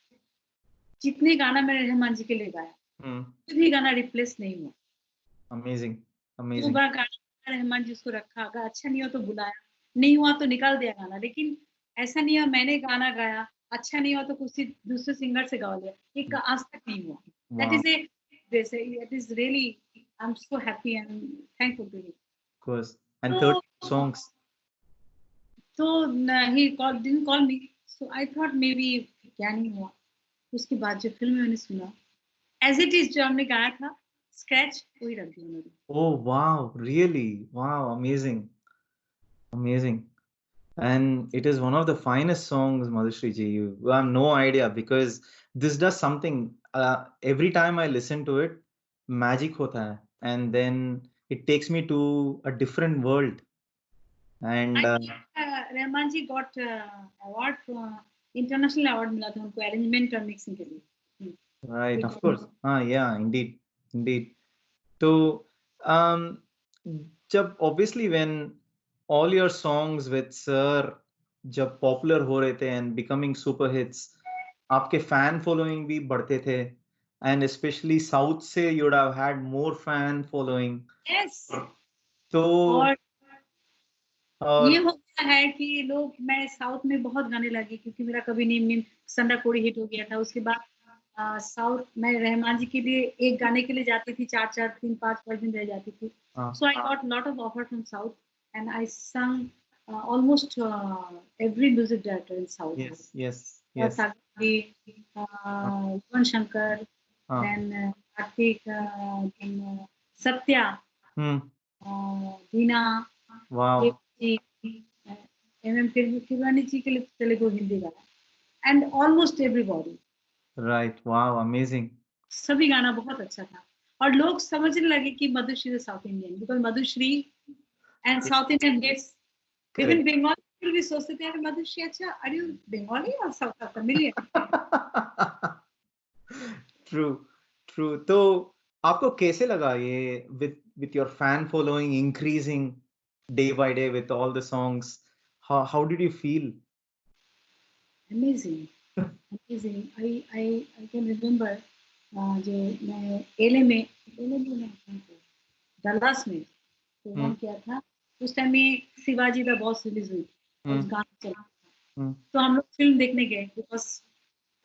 जितने गाना मैंने रहमान जी के लिए गाया कोई भी गाना रिप्लेस नहीं हुआ. अमेजिंग दो अमेजिंग. बार गाना रहमान जी उसको रखा, अगर अच्छा नहीं हो तो बुलाया, नहीं हुआ तो निकाल दिया गाना. लेकिन ऐसा नहीं है मैंने गाना गाया अच्छा नहीं हुआ तो किसी दूसरे सिंगर से गा लिया, एक आज तक नहीं हुआ. दैट इज ए वैसे it is really I am so happy and thankful to him. Of course. And 30 songs. So he didn't call me. So I thought maybe क्या नहीं हुआ. उसके बाद जो फिल्म मैंने सुना एज इट इज जो हमने गाया था स्क्रैच वही रख दिया उन्होंने. Oh wow, really? Wow, amazing. Amazing. And it is one of the finest songs, Madhushree ji. You have no idea because this does something. Every time I listen to it, magic hota hai. And then it takes me to a different world. And I think Rahman ji got award international award मिला था उनको arrangement और mixing के लिए. Right, of course. Yeah, indeed, indeed. So, जब obviously when all your songs with Sir जब popular हो रहे थे and becoming super hits, आपके fan following भी बढ़ते थे, and especially South से you would have had more fan following. Yes. तो ये होता है कि लोग मैं साउथ में बहुत गाने लगी क्योंकि मेरा कभी नीम संडा कोड़ी हिट हो गया था. उसके बाद साउथ मैं रहमान जी के लिए एक गाने के लिए जाती थी 4-4 3-5 दिन रह जाती थी. So I got lot of offer from south and I sang almost every music director in South. Yes. Yuvan Shankar, then Karthik, then Satya, Deena, wow, MM Kirwani ji के लिए तेलुगु हिंदी गाना, and almost everybody. Right, wow, amazing. सभी गाना बहुत अच्छा था और लोग समझने लगे कि Madhushree south Indian because Madhushree and south Indian hits. Even Bengali people भी सोचते थे यार मधुश्री अच्छा आर यू बंगाली और साउथ तमिलियन. ट्रू. तो आपको कैसे लगा ये with your fan following increasing day by day with all the songs? How did you feel? Amazing. I can remember जो मैं एले में डल्लास में प्रोग्राम किया था. उस टाइम में शिवाजी द बॉस रिलीज हुई थी, उस गाना चला था. तो हम लोग फिल्म देखने गए बिकॉज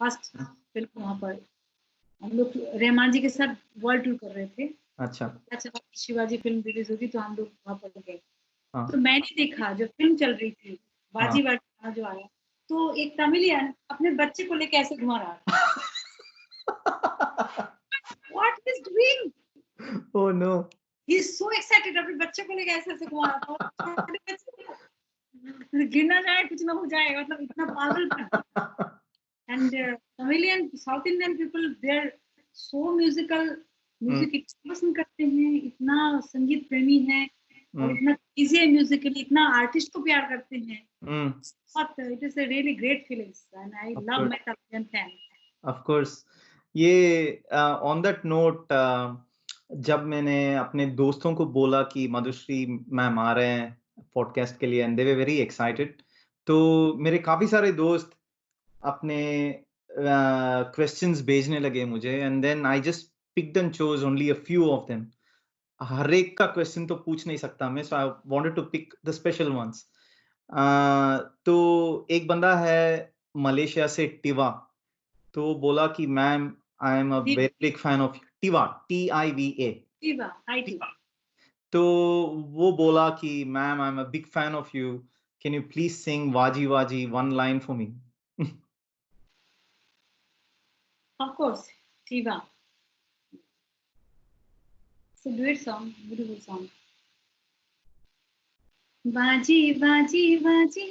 फर्स्ट फिल्म वहाँ पर हम लोग रहमान जी के साथ वर्ल्ड टूर कर रहे थे. अच्छा शिवाजी फिल्म रिलीज होगी तो हम लोग वहाँ पर गए. तो मैंने देखा जब फिल्म चल रही थी बाजी बाजी गाना जो आया तो एक तमिलियन अपने बच्चे को लेके ऐसे घुमा रहा था. What is doing? Oh no. He is so excited अपने बच्चे को लेके ऐसे घुमा रहा था. गिर ना जाए कुछ ना हो जाए मतलब इतना पागल. And Tamilian South Indian people they are so musical. Music इतना पसंद करते हैं, इतना संगीत प्रेमी है और इतना इजी है म्यूजिकली, इतना आर्टिस्ट को प्यार करते हैं. It is a really great feelings and I love my Tamilian fan. Of course. ये on that note जब मैंने अपने दोस्तों को बोला कि मधुश्री मैम आ रहे हैं पॉडकास्ट के लिए and they were very excited, तो मेरे काफी सारे दोस्त अपने क्वेश्चंस भेजने लगे मुझे and then I just picked and chose only a few of them. हर एक का क्वेश्चन तो पूछ नहीं सकता मैं, so I wanted to pick the special ones. तो एक बंदा है मलेशिया से टिवा, तो बोला कि ma'am I am a very big fan of Tiva, TIVA. Tiva, hi Tiva. तो वो बोला कि ma'am I am a big fan of you, can you please sing Vaaji Vaaji one line for me? Of course, Tiva. It's a duet song, beautiful song. बाजी बाजी बाजी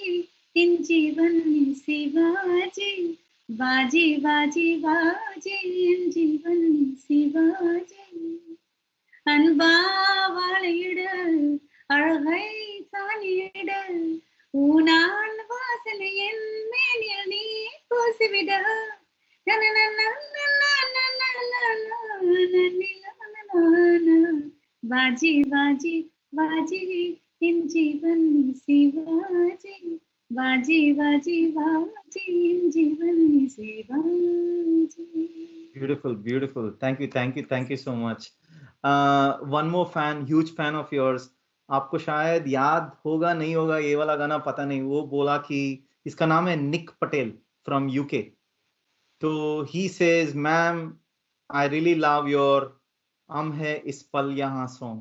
इन जीवन से बाजी, बाजी बाजी बाजी इन जीवन से बाजी, அன்பாவாளிடல் அழகை தானிடல் ஊனான் வாசனை என் மேனில் நீ பூசிவிட बाजी बाजी बाजी इन जीवन शिवाजी बाजी बाजी बाजी इन जीवन Shivaji. Beautiful, beautiful. Thank you so much. One more fan, huge fan of yours. आपको शायद याद होगा नहीं होगा ये वाला गाना पता नहीं. वो बोला कि इसका नाम है निक पटेल from UK. तो he says, "Ma'am, I really love your हम है इस पल यहाँ song."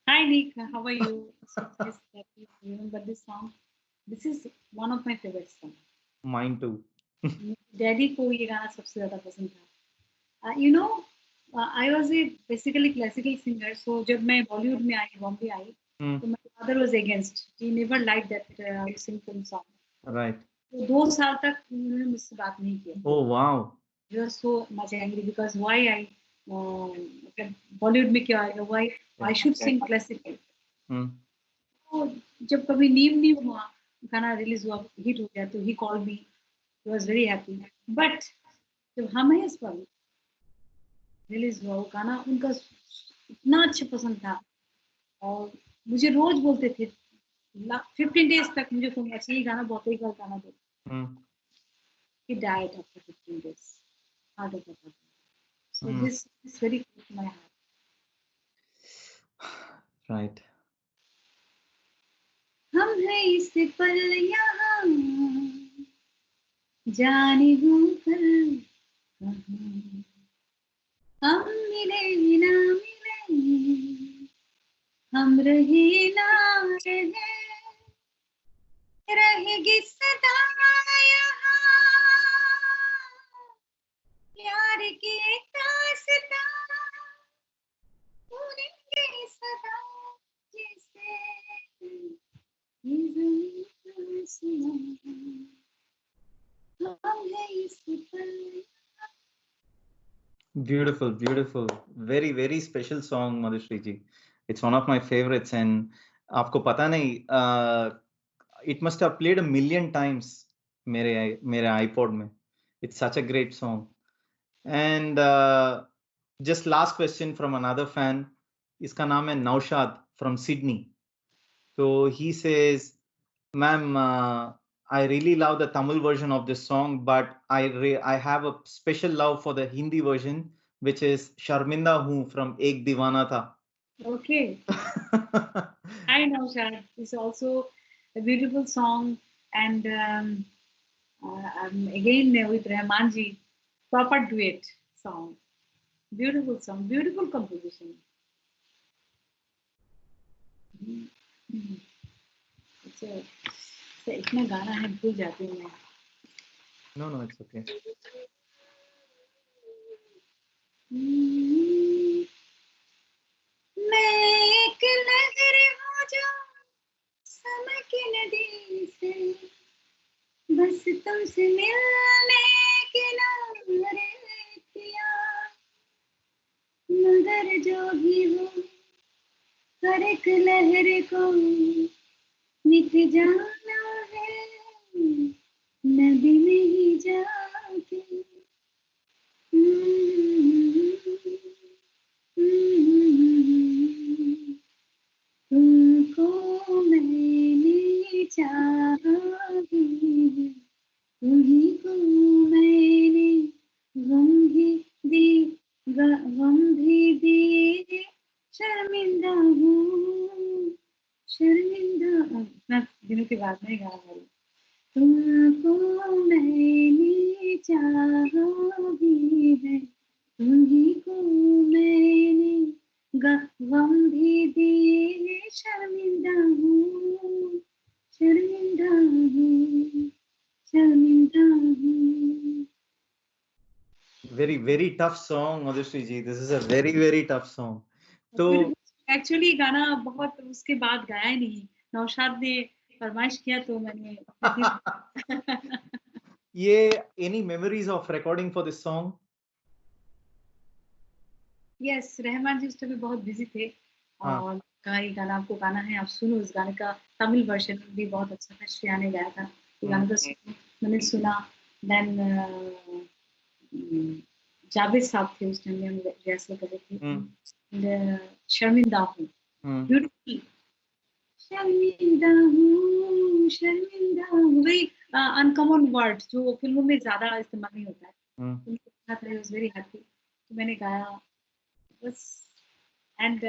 Hi Nick, how are you? Yes, you remember this song? This is one of my favorite songs. Mine too. Daddy को ये गाना सबसे ज्यादा पसंद था. You know, I was a basically classical singer, so जब मैं बॉलीवुड में आई, बॉम्बे आई, तो my father was against. He never liked that I sing film song. Right. तो 2 साल तक उन्होंने मुझसे बात नहीं किया. Oh wow. He was so much angry because why I मतलब बॉलीवुड में क्यों आएगा? Why I should sing classical. तो जब कभी नीम हुआ, गाना रिलीज हुआ, हिट हो गया, तो he called me. He was very happy. But जब हम है इस पल रिलीज हुआ, वो गाना उनका इतना अच्छा पसंद था और मुझे रोज बोलते थे 15 days तक मुझे फोन अच्छा ये गाना बहुत ही गाना दो. He died after 15 days. Heart attack. So this is very close to my heart. Right. हम है इस पल यहाँ जाने वो कल हम मिले ना मिले हम रहे ना रहे रहेगी सदा यहाँ प्यार की दास्तां पूरेंगे सदा जैसे ये ज़मीन आसमां हम है इस पल. Beautiful, beautiful. Very, very special song, Madhushree ji. It's one of my favorites and आपको पता नहीं, it must have played a million times मेरे iPod में. It's such a great song. And just last question from another fan. इसका नाम है Naushad from Sydney. So he says, "Ma'am, I really love the Tamil version of this song, but I have a special love for the Hindi version, which is Sharminda Hoon from Ek Deewana Tha." Okay. I know, Shad. It's also a beautiful song, and again with Rahman ji, proper duet song. Beautiful song, beautiful composition. अच्छा, इतना गाना है भूल जाती हूँ मैं. No, it's okay. मैं एक लहर हो जाऊं समय की नदी से बस तुमसे मिलने किनारे किया मगर जो भी हो हर एक लहर को मिट जाना है नदी में ही जाके. तुमको मैंने चाहा भी तुम्हीं को मैंने गम भी दिए शर्मिंदा हूँ इतना दिनों के बाद में गा रही. तुमको मैंने चाहा भी है तुम्हीं को मैंने गम भी दिए शर्मिंदा हूँ शर्मिंदा हूँ शर्मिंदा हूँ. Very, very tough song, Madhushree ji. This is a very, very tough song. तो एक्चुअली गाना बहुत उसके बाद गाया ही नहीं. नौशाद ने फरमाइश किया तो मैंने ये any memories of recording for this song? Yes, Rahman ji उस टाइम पे बहुत बिजी थे हाँ और कहा ये गाना आपको गाना है, आप सुनो। उस गाने का तमिल वर्जन भी बहुत अच्छा था, श्रेया ने गाया था। ये गाना तो मैंने सुना। देन जावेद साहब थे उस टाइम में, हम रिहर्सल कर रहे थे। शर्मिंदा हूँ, ब्यूटीफुल। शर्मिंदा हूँ, शर्मिंदा हूँ, वही अनकॉमन वर्ड जो फिल्मों में ज्यादा इस्तेमाल नहीं होता है। उनको अच्छा था, आई वाज वेरी हैप्पी। तो मैंने गाया बस। एंड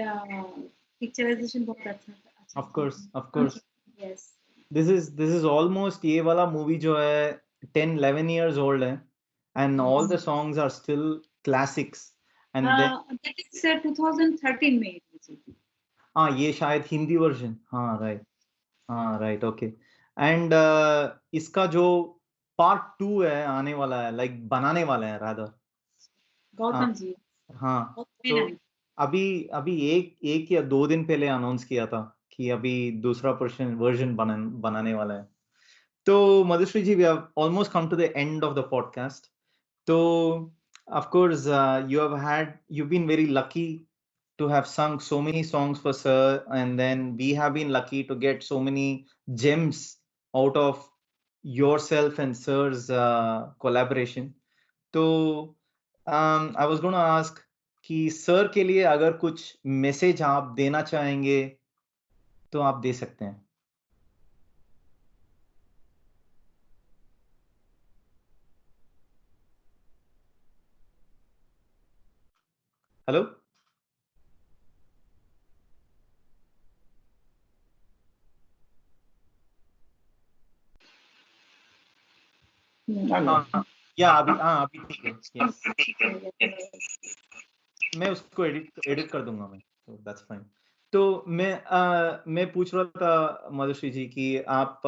पिक्चराइजेशन बहुत अच्छा था, अच्छा ऑफ था। Course of course. Yes. This is almost, ये वाला मूवी जो है 10-11 years old है, and all the songs are still classics. And then that is 2013 में हाँ, ये शायद हिंदी वर्जन, हाँ राइट, हाँ राइट, ओके। एंड इसका जो पार्ट 2 है आने वाला है, लाइक बनाने वाले हैं रादर। गौतम जी। हाँ, बहुत तो मेहनत। अभी अभी एक एक या 2 दिन पहले अनाउंस किया था कि अभी दूसरा वर्जन वर्जन बनाने वाला है। तो Madhushri ji, we have almost come to the end of the podcast. So, of course, you've been very lucky to have sung so many songs for Sir, and then we have been lucky to get so many gems out of yourself and Sir's collaboration. So, I was going to ask कि sir के लिए अगर कुछ message आप देना चाहेंगे तो आप दे सकते हैं। हेलो। हाँ, या अभी ठीक है, यस। मैं उसको एडिट एडिट कर दूंगा मैं, तो दैट्स फाइन। तो मैं पूछ रहा था मधुश्री जी कि आप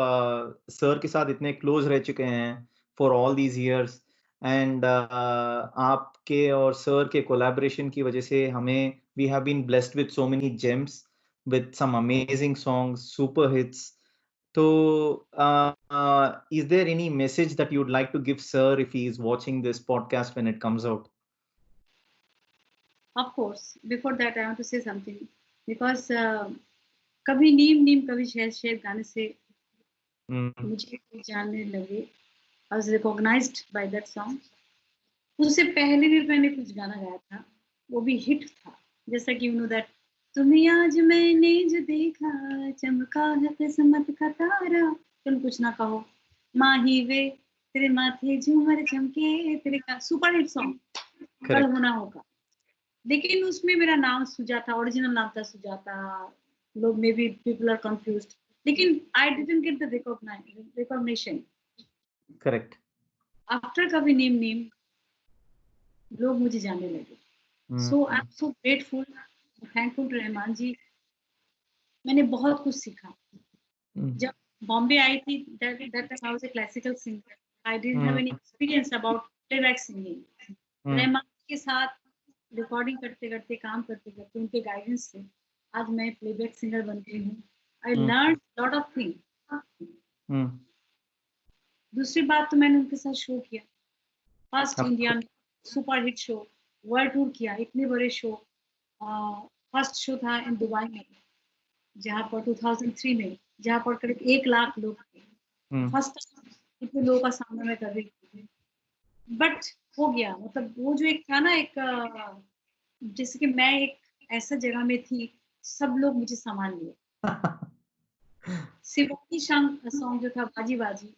सर के साथ इतने क्लोज रह चुके हैं for all these years, and आपके और सर के कोलैबोरेशन की वजह से हमें we have been blessed with so many gems, with some amazing songs, super hits. तो is there any message that you would like to give sir if he is watching this podcast when it comes out? Of course, before that I want to say something because कभी नीम नीम कभी शहद शहद गाने से मुझे जानने लगे। I was recognized by that song. उससे पहले भी मैंने कुछ गाना गाया था, वो भी हिट था, जैसा कि यू नो दैट तुम्हें आज मैंने जो देखा, चमका है किस्मत का तारा, तुम कुछ ना कहो, माही वे तेरे माथे झूमर चमके तेरे का, सुपर हिट सॉन्ग। कल होना होगा, लेकिन उसमें मेरा नाम सुजाता, ओरिजिनल नाम था सुजाता। लोग maybe people are confused, लेकिन I didn't get the recognition. Correct. After कभी नीम नीम लोग मुझे जानने लगे। So I am so grateful, thankful to Rahman ji. मैंने बहुत कुछ सीखा। जब बॉम्बे आई थी, that time I was a classical singer. I didn't have any experience about playback singing. Rahman के साथ रिकॉर्डिंग करते-करते, काम करते-करते, उनके गाइडेंस से आज मैं प्लेबैक सिंगर बन गई हूँ। आई लर्न लॉट ऑफ थिंग। दूसरी बात तो मैंने उनके साथ शो किया, फर्स्ट इंडिया में super hit show, world tour किया, इतने बड़े शो। फर्स्ट शो था इन दुबई में, जहाँ पर 2003 में, जहाँ पर करीब 1 लाख लोग थे। फर्स्ट इतने लोगों का सामना मैं कर रही थी, बट हो गया। मतलब वो जो एक था ना, एक जैसे कि मैं एक ऐसा जगह में थी, सब लोग मुझे संभाल लिए। सिवानी सॉन्ग जो था बाजी बाजी,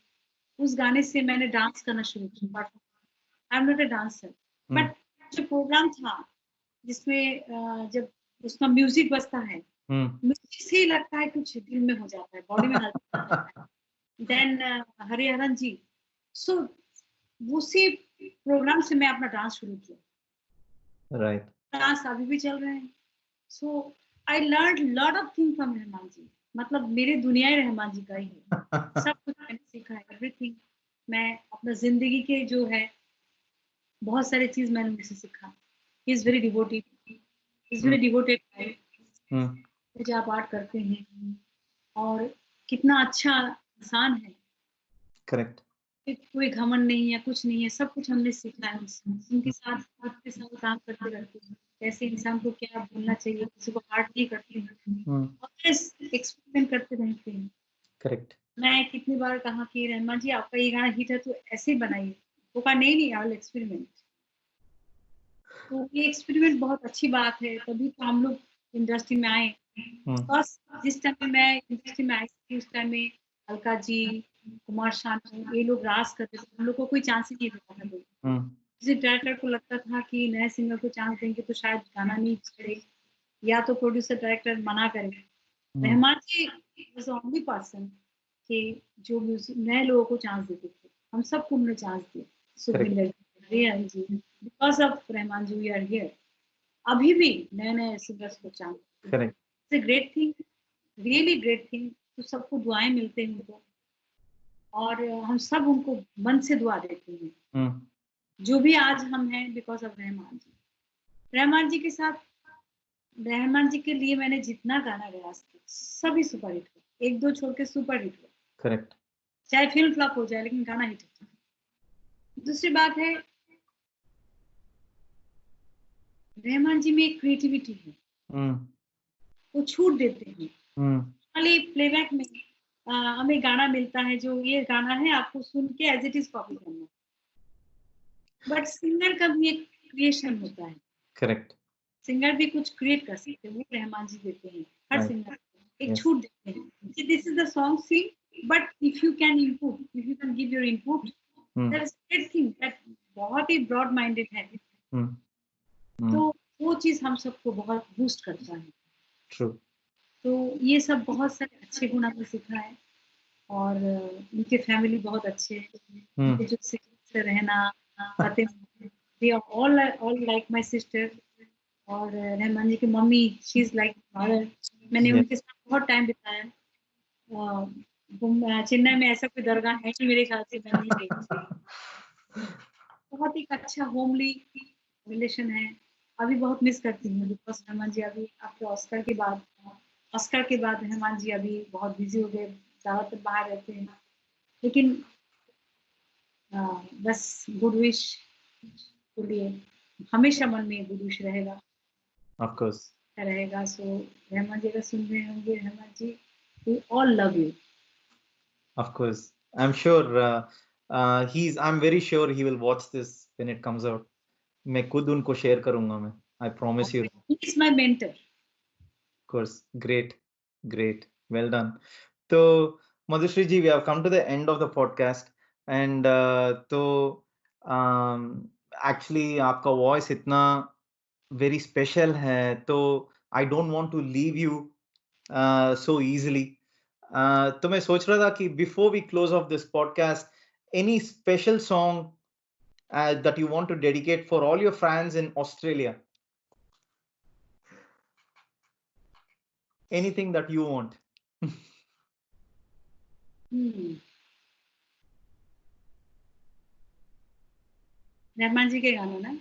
उस गाने से मैंने डांस करना शुरू किया। I am not a dancer, but जो प्रोग्राम था जिसमें जब उसका म्यूजिक बजता है, मुझे से लगता है कुछ दिल में हो जाता है, बॉडी में हल्का हो जाता है। देन हरिहरन जी, सो उसी प्रोग्राम से मैं अपना डांस शुरू किया। राइट। डांस अभी भी चल रहे हैं। So I learn lot of thing from Rahman ji. मतलब मेरी दुनिया ही रहमान जी का ही है। सब कुछ मैंने सीखा है, एवरीथिंग। मैं अपना जिंदगी के जो है बहुत सारी चीज मैंने उनसे सीखा। He is very devoted, is very devoted guide. पूजा पाठ करते हैं और कितना अच्छा इंसान है। करेक्ट। कोई घमंड नहीं है, कुछ नहीं है, सब कुछ हमने सीखा है उनसे। उनके साथ काम करते करते कैसे इंसान को क्या बोलना चाहिए, किसी को हर्ट नहीं करते हैं, और एक्सपेरिमेंट करते रहते हैं। करेक्ट। मैं कितनी बार कहा कि रहमान जी आपका ये गाना हिट है तो ऐसे ही बनाइए, वो कहा नहीं आई विल एक्सपेरिमेंट। तो ये एक्सपेरिमेंट बहुत अच्छी बात है, तभी तो हम लोग इंडस्ट्री में आए। बस जिस टाइम में मैं इंडस्ट्री में आई थी उस टाइम में अलका जी, कुमार शानू ये लोग राज करते थे, हम लोग को कोई चांस ही नहीं देता था कोई। किसी डायरेक्टर को लगता था कि नए सिंगर को चांस देंगे तो शायद गाना नहीं चले, या तो प्रोड्यूसर डायरेक्टर मना करे। रहमान जी वाज द ओनली पर्सन कि जो नए लोगों को चांस देते थे, हम सबको उन्होंने चांस दिया। Sukhwinder ji, because of Rahman ji we are here. अभी भी नए नए सिंगर्स को chance, it's a great thing, really great thing. तो सबको दुआएं मिलते हैं उनको, और हम सब उनको मन से दुआ देते हैं। जो भी आज हम हैं बिकॉज ऑफ रहमान जी। रहमान जी के साथ, रहमान जी के लिए मैंने जितना गाना गाया सभी सुपर हिट हुआ, एक दो छोड़ के सुपर हिट हुआ। करेक्ट। चाहे फिल्म फ्लॉप हो जाए लेकिन गाना हिट होता। दूसरी बात है रहमान जी में एक क्रिएटिविटी है, वो छूट देते हैं। खाली प्लेबैक में हमें गाना मिलता है जो ये गाना है, आपको सुन के एज इट इज कॉपी करना, बट सिंगर का भी एक क्रिएशन होता है। करेक्ट। सिंगर भी कुछ क्रिएट कर सकते हैं, वो रहमान जी देते हैं हर सिंगर को, एक छूट देते हैं कि this is the song Singh, but if you can input, if you can give your input, that is great thing, that बहुत ही ब्रॉड माइंडेड है। तो वो चीज हम सबको बहुत बूस्ट करता है। ट्रू। तो ये सब बहुत सारे अच्छे गुण हमने सीखा है, और उनके फैमिली बहुत अच्छे हैं, उनके जो सिस्टर रहना, they are all like my sister, और रहमान जी की mummy she is like mother. मैंने उनके साथ बहुत टाइम बिताया। चेन्नई में ऐसा कोई दरगाह है कि मेरे ख्याल से मैं नहीं गई। बहुत ही अच्छा होमली रिलेशन है। अभी बहुत मिस करती हूँ बिकॉज रहमान जी अभी आपके ऑस्कर के बाद रहमान जी अभी बहुत बिजी हो गए, ज़्यादातर बाहर रहते हैं, लेकिन बस गुड विश के लिए हमेशा मन में गुड विश रहेगा, ऑफ कोर्स रहेगा। सो रहमान जी अगर सुन रहे होंगे, रहमान जी we all love you. Of course, I'm sure I'm very sure he will watch this when it comes out. मैं खुद उनको शेयर करूंगा मैं, I promise you. He is my mentor. Of course, great, well done. तो मधुश्री जी, we have come to the end of the podcast, and तो actually आपका voice इतना very special है, तो I don't want to leave you so easily. तो मैं सोच रहा था कि before we close off this podcast, any special song that you want to dedicate for all your fans in Australia? Anything that you want. Rahman जी के गाने ना?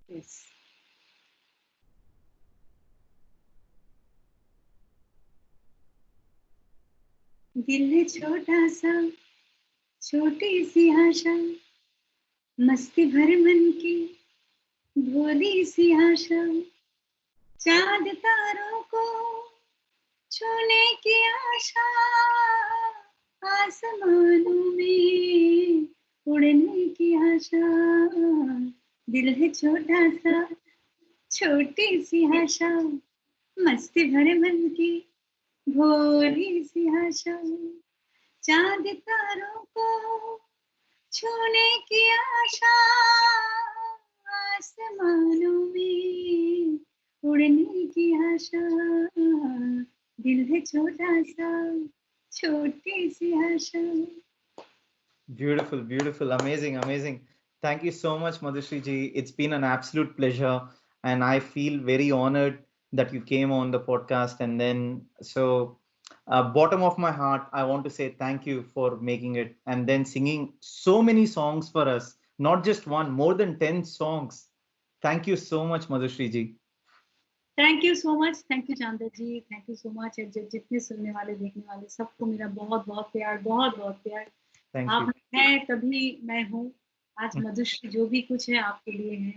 Yes. दिल है छोटा सा, छोटी सी आशा, मस्ती भर मन की भोली सी आशा, चांद तारों को छूने की आशा, आसमानों में उड़ने की आशा। दिल है छोटा सा, छोटी सी आशा, मस्ती भरे मन की भोली सी आशा, चांद तारों को छूने की आशा, आसमानों में उड़ने की आशा। दिल है छोटा सा, छोटी सी आशा। Beautiful, amazing. Thank you so much, Madhushri ji. It's been an absolute pleasure, and I feel very honored that you came on the podcast. And then, bottom of my heart, I want to say thank you for making it, and then singing so many songs for us, not just one, more than 10 songs. Thank you so much, Madhushri ji. Thank you so much, thank you Chanda ji, thank you so much. जितने सुनने वाले देखने वाले सबको मेरा बहुत बहुत प्यार। आप हैं तभी मैं हूँ। आज मधुश्री जो भी कुछ है आपके लिए है।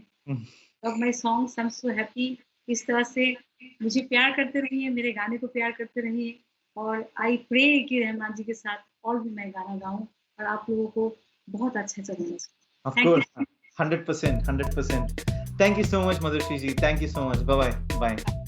of my songs. I'm so happy. इस तरह से मुझे प्यार करते रहिए, मेरे गाने को प्यार करते रहिए और आई प्रे कि रहमान जी के साथ और भी मैं गाना गाऊँ और आप लोगों को बहुत अच्छा चले। Of course, 100%, 100%. Thank you so much, Madhushri ji. Thank you so much. Bye bye. Bye.